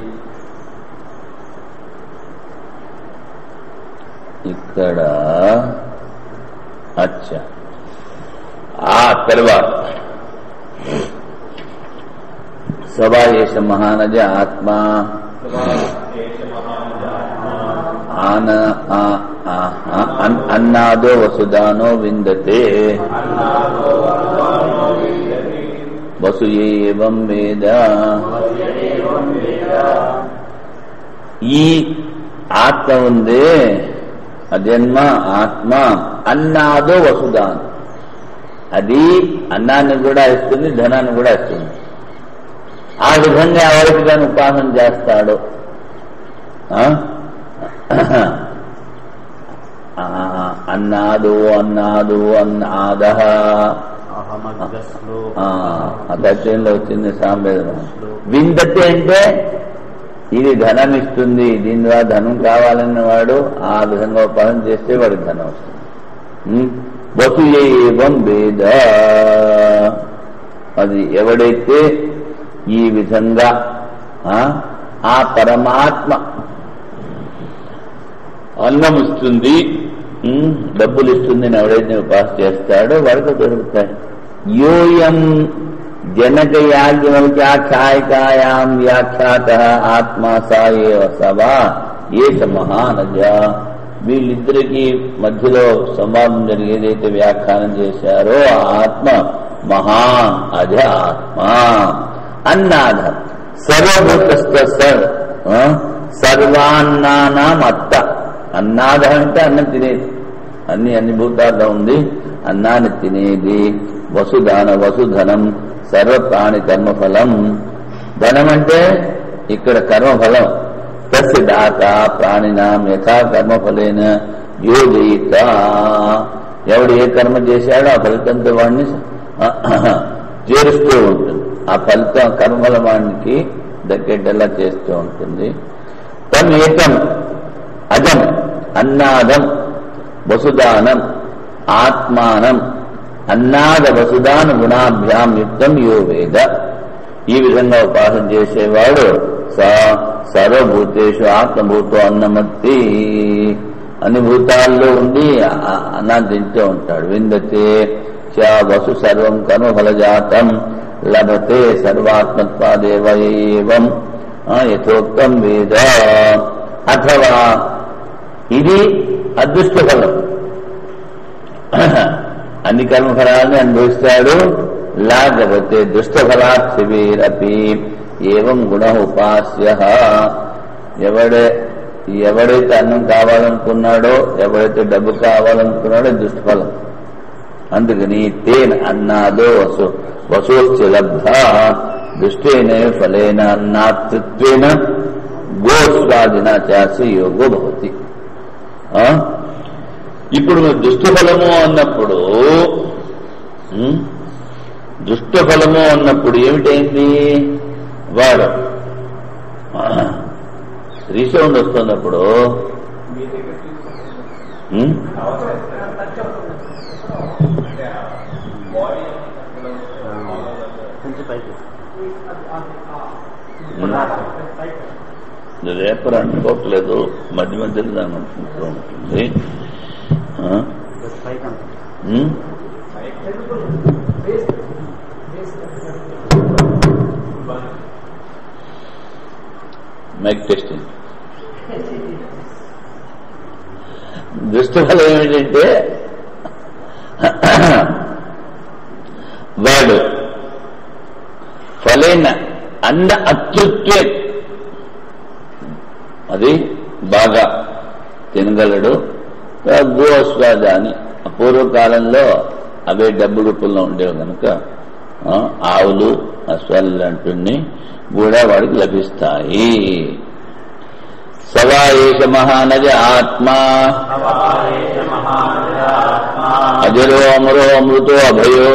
ఇక్కడ అచ్చా ఆ తర్వాత సవాయేష మహానజ ఆత్మా అన్నాదో వసుదానో విందతే వసు ఏవం వేద ఈ ఆత్మ ఉందే అజన్మ ఆత్మ అన్నాదో వసుదానం అది అన్నాన్ని కూడా ఇస్తుంది ధనాన్ని కూడా ఇస్తుంది ఆ విధంగా ఎవరికి దాన్ని ఉపాసన చేస్తాడో అన్నాదు అన్నాదు అన్నాద దక్షిణలో వచ్చింది సాంబేదం విందతి అంటే ఇది ధనం ఇస్తుంది దీని ద్వారా ధనం కావాలన్న వాడు ఆ విధంగా ఉపాసన చేస్తే వాడికి ధనం వస్తుంది వసు ఏవం వేద అది ఎవడైతే ఈ విధంగా ఆ పరమాత్మ అన్నం ఇస్తుంది డబ్బులు ఇస్తుంది అని ఎవడైతే ఉపాసన చేస్తాడో వాడికి దొరుకుతాయి యోయం జనక యాజ్ఞవల్క్యాఖ్యాయికాయాం వ్యాఖ్యాత ఆత్మా సా ఏవ సవా ఏష మహానజ వీళ్ళిద్దరికీ మధ్యలో సంవాదం జరిగేదైతే వ్యాఖ్యానం చేశారో ఆ ఆత్మ మహాన్ అజ ఆత్మ అన్నాథ సర్వభూతస్థ సర్వాన్నానాం అత్త అన్నాథ అంటే అన్నం తినేది అన్ని భూతాల్లో ఉంది అన్నాన్ని తినేది వసుదాన వసుధనం సర్వప్రాణి కర్మఫలం ధనం అంటే ఇక్కడ కర్మఫలం తస్య దాత ప్రాణినాం యథా కర్మఫలేన యోజయిత ఎవడు ఏ కర్మ చేశాడో ఆ ఫలితంతో వాడిని చేరుస్తూ ఉంటుంది ఆ ఫలితం కర్మల వాడికి దక్కేటలా చేస్తూ ఉంటుంది తమేకం అజం అన్నాదం వసుదానం ఆత్మానం అన్నాద వసుదాన గుణాభ్యాం యుక్తం యో వేద. ఈ విధంగా ఉపాసన చేసేవాడు సర్వభూతేషు ఆత్మభూతో అన్నమత్తి, అన్ని భూతాల్లో ఉండి అన్నాన్ని తింటూ ఉంటాడు. విందతే చ వసు సర్వం కర్మఫలజాతం లభతే సర్వాత్మత్వాదేవ ఏవం యథోక్తం వేద. అథవా ఇది అదృష్ట ఫలం, అన్ని కర్మఫలాన్ని అనుభవిస్తాడు. లాభతే దుష్టఫలాత్ శిబిరపి ఏవం గుణ ఉపాస్య. ఎవడైతే అన్నం కావాలనుకున్నాడో, ఎవడైతే డబ్బు కావాలనుకున్నాడో దుష్టఫలం. అందుకని తేన అన్నాదో వసోశ్చ లబ్ధ దుష్టేన ఫలేన అన్నాతృత్వేన గోస్వాదిన చాసి యోగో భవతి. ఇప్పుడు దుష్టఫలము అన్నప్పుడు ఏమిటైంది? వాడు రీసౌండ్ వస్తున్నప్పుడు రేపర్ అనుకోవట్లేదు, మధ్య మధ్యలో దాన్ని అనుకుంటూ ఉంటుంది. Mic testing. దుష్టఫలం ఏమిటంటే వాడు ఫలైన అన్న అతృత్వే, అది బాగా తినగలడు. గోస్వాదాన్ని పూర్వకాలంలో అవే డబ్బు రూపంలో ఉండేవి కనుక ఆవులు అశ్వాలు లాంటివన్నీ కూడా వాడికి లభిస్తాయి. సవాయేష మహానజ ఆత్మా అజరో అమరో అమృతో అభయో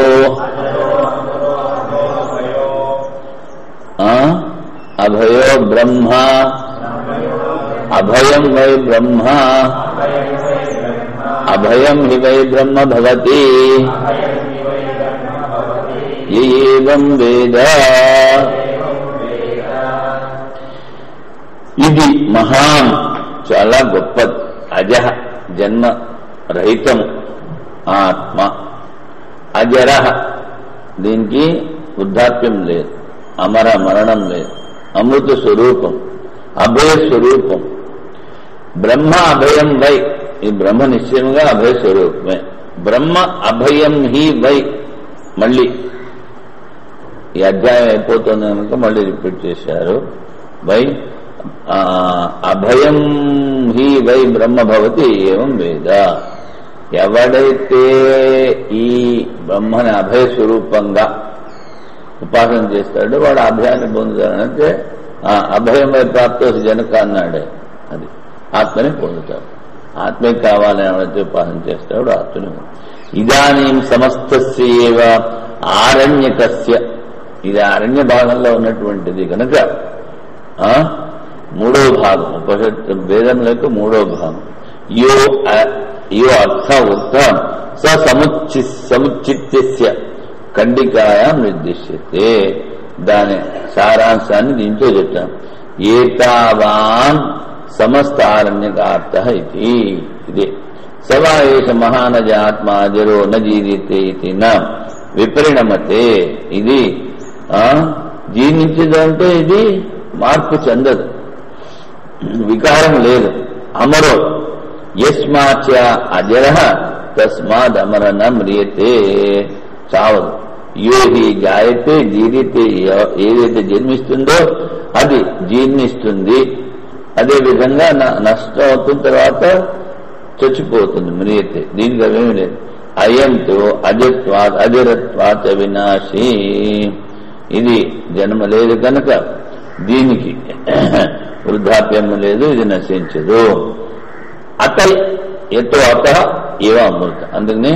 అభయో బ్రహ్మ అభయం why Brahma Abhayam he why బ్రహ్మ భవతి ఏవం వేద. ఇది మహాన్, చాలా గొప్పది. అజహ జన్మ రహితము ఆత్మ. అజర దీనికి వృద్ధాప్యం లేదు, అమర మరణం లేదు. అమృత స్వరూపం, అభయ స్వరూపం. బ్రహ్మ అభయం వై, ఈ బ్రహ్మ నిశ్చయంగా అభయ స్వరూపమే. బ్రహ్మ అభయం హి వై, మళ్ళీ ఈ అధ్యాయం అయిపోతుంది కనుక మళ్ళీ రిపీట్ చేశారు. వై అభయం హి వై బ్రహ్మ భవతి ఏవం వేద. ఎవడైతే ఈ బ్రహ్మని అభయ స్వరూపంగా ఉపాసన చేస్తాడో వాడు అభయాన్ని పొందుతాడంటే అభయం వై ప్రాప్తో జనక అన్నాడే, అది ఆత్మని పొందుతాడు. ఆత్మే కావాలని ఎవరైతే ఉపాసన చేస్తాడో ఆత్మని. ఇదానీం సమస్తస్యేవ ఆరణ్యకస్య, ఇది అరణ్య భాగంలో ఉన్నటువంటిది కనుక మూడో భాగం ఉపనిషత్తు వేదంలోకి మూడో భాగం. యో అర్థ ఉక్తం సముచిత్య ఖండికాయాం నిర్దిశ్యతే. దాని సారాంశాన్ని దీంట్లో చెప్తాం. ఏతావాన్ సమస్తారణ్యకార్థ ఇది. ఇదే సవాయేష మహానజ ఆత్మా జరో న జీవితే ఇది న విపరిణమతే. ఇది జీర్ణించదంటే ఇది మార్పు చెందదు, వికారం లేదు. అమరో యస్మాచ అజర తస్మాద్ అమర న మ్రియతే, చావదు. యోగి జాయతే జీరితే, ఏదైతే జన్మిస్తుందో అది జీర్ణిస్తుంది. అదే విధంగా నష్టం అవుతున్న తర్వాత చచ్చిపోతుంది, మ్రియతే. దీనికి అవేమీ లేదు. అయంతో అజత్వాత్ అజరత్వాత్ అవినాశీ. ఇది జన్మ లేదు కనుక దీనికి వృద్ధాప్యం లేదు, ఇది నశించదు. అత ఎతో అత ఏవ అమృత, అందుకని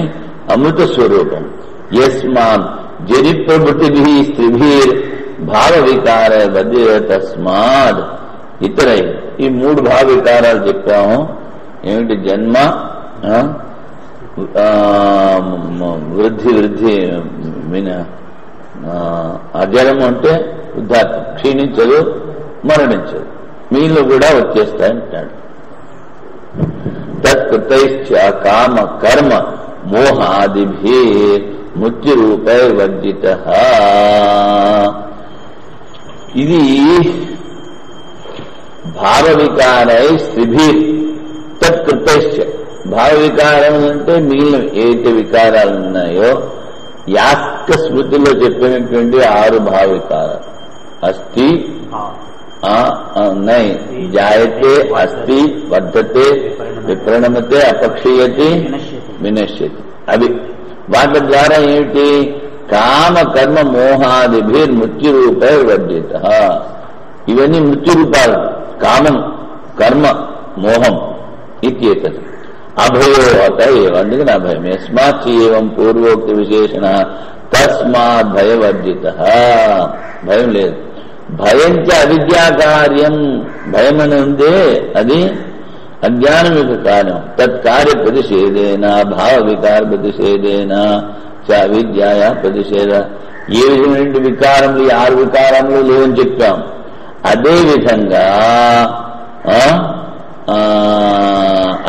అమృత స్వరూపం. యస్మాన్ జరి ప్రవృత్తిభి స్త్రీభీర్ భావ వికార బద్య తస్మాద్ ఇతరై. ఈ మూడు భావ వికారాలు చెప్పాము. ఏమిటి? జన్మ, వృద్ధి అజరం అంటే వృద్ధాత్వం, క్షీణించదు, మరణించదు, మీలో కూడా వచ్చేస్తాయంటాడు. తత్కృతైశ్చ కామ కర్మ మోహాదిభి మృత్యురూపై వర్జిత. ఇది భావవికారై స్త్రిభి తత్కృతైశ్చ. భావవికారం అంటే మిగిలిన ఏదైతే వికారాలు ఉన్నాయో యాస్క స్మృతిలో చెప్పినటువంటి 6 భావవికారాలు. అస్థి నై జాయతే, అస్థి, వర్ధతే, విప్రణమతే, అపక్షీయతి, వినశ్యతి. అవి వాటి ద్వారా ఏమిటి? కామ కర్మ మోహాదిభిర్ మృత్యురూపై వర్జిత. ఇవన్నీ మృత్యురూపాలు. కామం, కర్మ, మోహం ఇత్యేతత్. అభయో అత ఏవ, అందుకని అభయం. యస్మాత్ ఏవం పూర్వోక్త విశేషణ తస్మాత్ భయవర్జిత. భయం లేదు. భయం చ అవిద్యాకార్యం. భయం అని ఉందే అది అజ్ఞానం యొక్క కార్యం. తత్కార్య ప్రతిషేధేన భావ వికార ప్రతిషేధేన చ అవిద్యాయ ప్రతిషేధ. ఏ విధమైన వికారములు, 6 వికారములు లేవని చెప్పాం. అదే విధంగా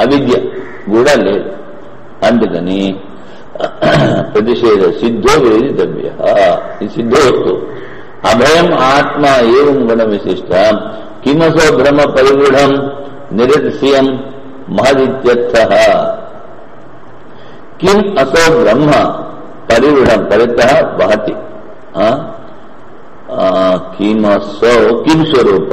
అవిద్య కూడా లేదు. అందుకని ప్రతిషేధ సిద్ధో వేదితవ్య. ఇది సిద్ధోస్తు. అభయం ఆత్మ ఏవం గుణ విశిష్ట. కిమసో బ్రహ్మ పరిగూఢం నిరతిశయం మహదిత్యర్థః. కిం అసో బ్రహ్మ పరిగూఢం పరితః వహతి. కిమసో కిం స్వరూప.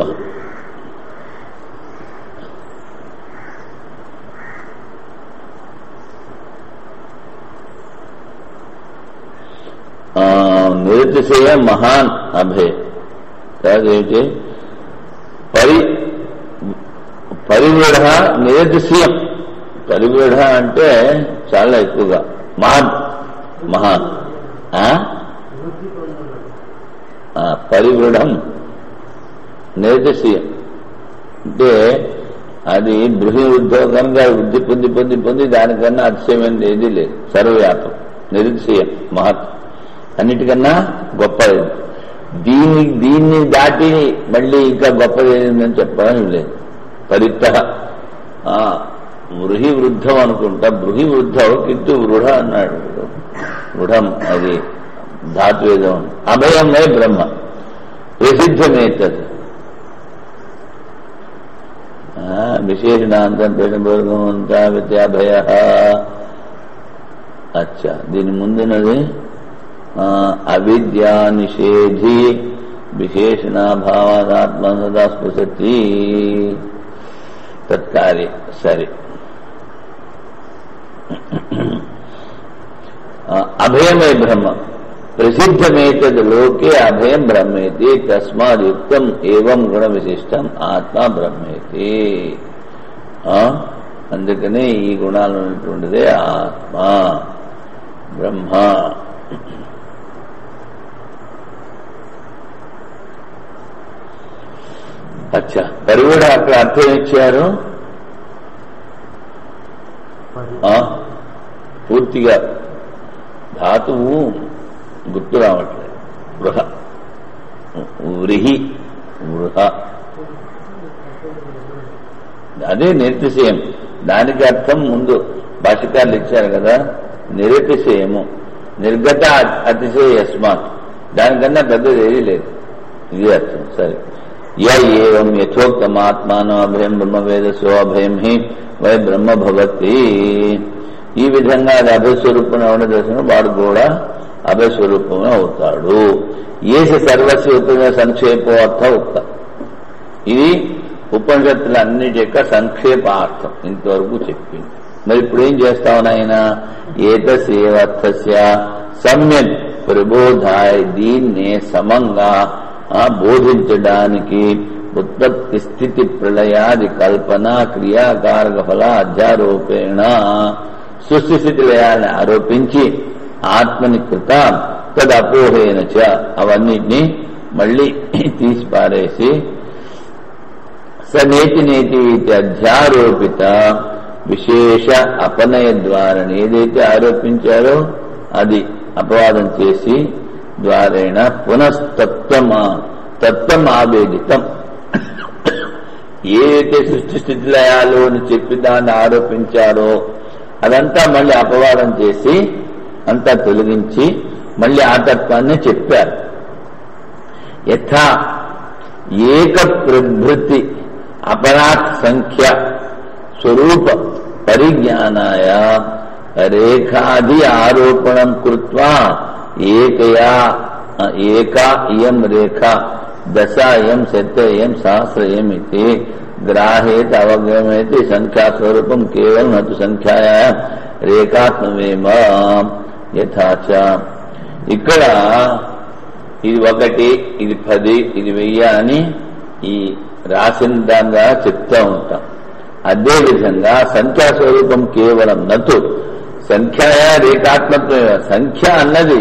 నిరతిశయ మహాన్ అభయ. అదేంటి? పరిగూఢ నిరతిశయం. పరిగూఢ అంటే చాలా ఎక్కువగా. మహాన్ పరిగూఢం నిరతిశయం అంటే అది బృహి ఉద్యోగంగా వృద్ధి పొంది పొంది పొంది దానికన్నా అతిశయమైనది ఏదీ లేదు. సర్వవ్యాపం. నిరతిశయం మహత్, అన్నిటికన్నా గొప్పది. దీన్ని దాటి మళ్ళీ ఇంకా గొప్పది ఏంటని చెప్పడం లేదు. పరిత వృహి వృద్ధం అనుకుంటా. బృహి వృద్ధం కింటు వృఢ అన్నాడు. వృఢం అది ధాతువేదం. అభయమే బ్రహ్మ ప్రసిద్ధమేతది. విశేషణాంతం పెనుబర్గమంతా విద్యాభయ. అచ్చా, దీని ముందున్నది అవిద్యా నిషేధి విశేషణాభావాదాత్మ సదా స్పృశతి తత్కార్య. సరే, అభయమే బ్రహ్మ ప్రసిద్ధమేతద్ లోకే అభయం బ్రహ్మేతి తస్మాద్యుక్తం ఏవం గుణ విశిష్టం ఆత్మ బ్రహ్మేతి. అందుకనే ఈ గుణాలు ఉన్నటువంటిదే ఆత్మ బ్రహ్మ. అచ్చా, పరిగూఢ అక్కడ అర్థం ఇచ్చారు. పూర్తిగా ధాతువు గుర్తు రావట్లేదు. వృహ వ్రీహి వృహ అదే నిరతిశయం. దానికి అర్థం ముందు భాష్యకారులు ఇచ్చారు కదా. నిరతిశయము నిర్గత అతిశయస్మాత్. దానికన్నా పెద్దది ఏదీ లేదు. ఇది అర్థం. సరే, ఏం యథోక్తమాత్మానం అభయం బ్రహ్మవేద సో అభయం హి వై బ్రహ్మ భవతి. ఈ విధంగా అది అభయస్వరూపం అవన దర్శనం వాడు కూడా అభయస్వరూపమే అవుతాడు. ఏస సర్వస్వ ఉత్తమ సంక్షేపో అర్థ ఉక్త. ఇది ఉపనిషత్తులన్నిటి యొక్క సంక్షేపార్థం ఇంతవరకు చెప్పింది. మరి ఇప్పుడు ఏం చేస్తావు నాయన? ఏతసేవర్థస్య సమ్యక్ ప్రబోధాయ, దీన్నే సమంగా బోధించడానికి ఉత్పత్తి స్థితి ప్రళయాది కల్పన క్రియాకారక ఫల అధ్యారోపేణ సృష్టి స్థితి లయాన్ని ఆరోపించి ఆత్మని కృత తదపోహేన చ అవన్నిటినీ మళ్ళీ తీసి పారేసి స నేతి నేతి అధ్యారోపిత విశేష అపనయ ద్వారా ఏదైతే ఆరోపించారో అది అపవాదం చేసి ద్వారేణ తత్వం ఆవేదితం. ఏదైతే సృష్టి స్థితిలయాలు అని చెప్పి దాన్ని ఆరోపించారో అదంతా మళ్ళీ అపవాదం చేసి అంతా తొలగించి మళ్ళీ ఆ తత్వాన్ని చెప్పారు. యథా ఏక ప్రభృతి అపరాత్ సంఖ్య స్వరూప పరిజ్ఞానాయ రేఖాది ఆరోపణం కృత్వా ఏకా ఇయం రేఖా దశ ఇయం శత ఇయం సహస్ర ఇయం ఇది గ్రాహేత అవగమేతి సంఖ్యాస్వరూపం కేవలం నతు సంఖ్యాయా రేఖాత్మవేమ యథాచ. ఇక్కడ ఇది 1, ఇది 10, ఇది 1000 అని ఈ రాసిన దానిగా చెప్తా ఉంటాం. అదేవిధంగా సంఖ్యాస్వరూపం కేవలం నతు సంఖ్యాయా రేఖాత్మత్వమే. సంఖ్య అన్నది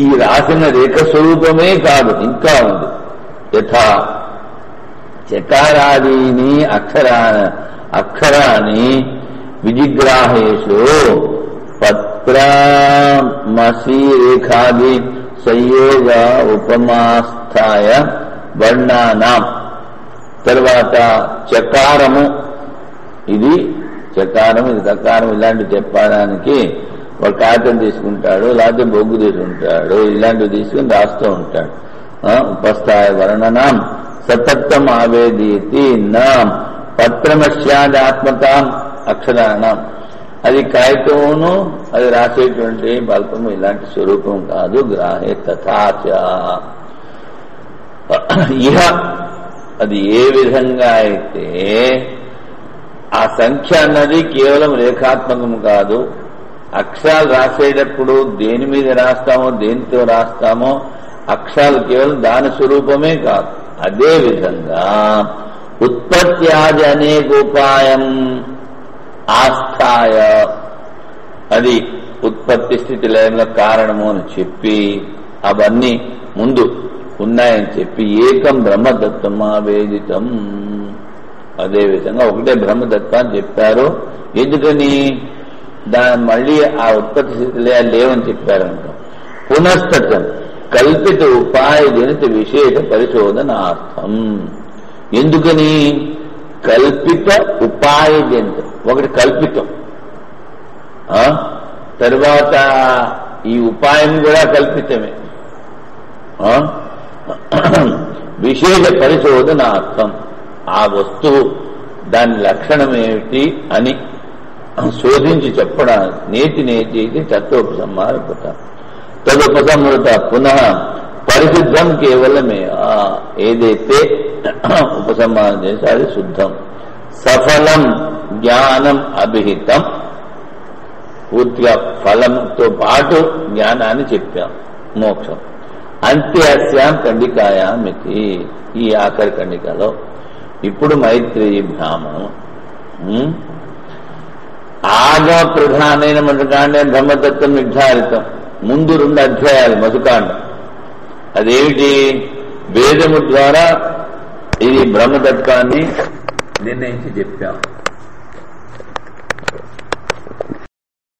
ఈ రాసిన రేఖ స్వరూపమే కాదు, ఇంకా ఉంది. యథా చకారాదీని అక్షరాన్ని విజిగ్రాహేషు పత్రమసి రేఖాది సంయోగ ఉపమాస్థాయ వర్ణానాం. తర్వాత చకారము, ఇది చకారం, ఇది కకారం, ఇలాంటివి చెప్పడానికి ఒక కాగితం తీసుకుంటాడు, లేకపోతే బొగ్గు తీసుకుంటాడు, ఇలాంటివి తీసుకుని రాస్తూ ఉంటాడు. ఉపస్థాయ వర్ణనాం సతత్వం ఆవేదీతి నా పత్రమశ్యాదాత్మతాం అక్షరాణం. అది కాగితమును అది రాసేటువంటి బల్పము ఇలాంటి స్వరూపం కాదు. గ్రాహే తథాచ ఇహ అది ఏ విధంగా అయితే ఆ సంఖ్య అన్నది కేవలం రేఖాత్మకం కాదు. అక్షరాలు రాసేటప్పుడు దేని మీద రాస్తామో దేనితో రాస్తామో అక్షరాలు కేవలం దాని స్వరూపమే కాదు. అదే విధంగా ఉత్పత్త్యాది అనేకోపాయం ఆస్థాయ అది ఉత్పత్తి స్థితి లయంలో కారణము అని చెప్పి అవన్నీ ముందు ఉన్నాయని చెప్పి ఏకం బ్రహ్మతత్వం ఆవేదితం. అదేవిధంగా ఒకటే బ్రహ్మతత్వాన్ని చెప్పారు. ఎందుకని దాని మళ్ళీ ఆ ఉత్పత్తి స్థితి లయాలు లేవని చెప్పారంట. పునస్తత్వం కల్పిత ఉపాయ జనిత విశేష పరిశోధనార్థం. ఎందుకని కల్పిత ఉపాయ జనిత, ఒకటి కల్పితం, తర్వాత ఈ ఉపాయం కూడా కల్పితమే. విశేష పరిశోధనార్థం ఆ వస్తువు దాని లక్షణం ఏమిటి అని శోధించి చెప్పడానికి నేతి నేతి ఇది తత్వోపసంహారకృత తదుపసంహృత పునః పరిశుద్ధం కేవలమే. ఏదైతే ఉపసంహారం చేసి అది శుద్ధం. సఫలం జ్ఞానం అభిహితం, పూర్తిగా ఫలంతో పాటు జ్ఞానాన్ని చెప్పాం, మోక్షం. అంత్యస్యాం ఖండికాయామితి, ఈ ఆఖరి ఖండికలో ఇప్పుడు మైత్రేయి బ్రాహ్మణం ఆగమ ప్రధానమైన మధుకాండ బ్రహ్మతత్వం నిర్ధారితం. ముందు 2 అధ్యాయాలు మధుకాండం. అదేమిటి? వేదము ద్వారా ఇది బ్రహ్మతత్వాన్ని నిర్ణయించి చెప్పాం.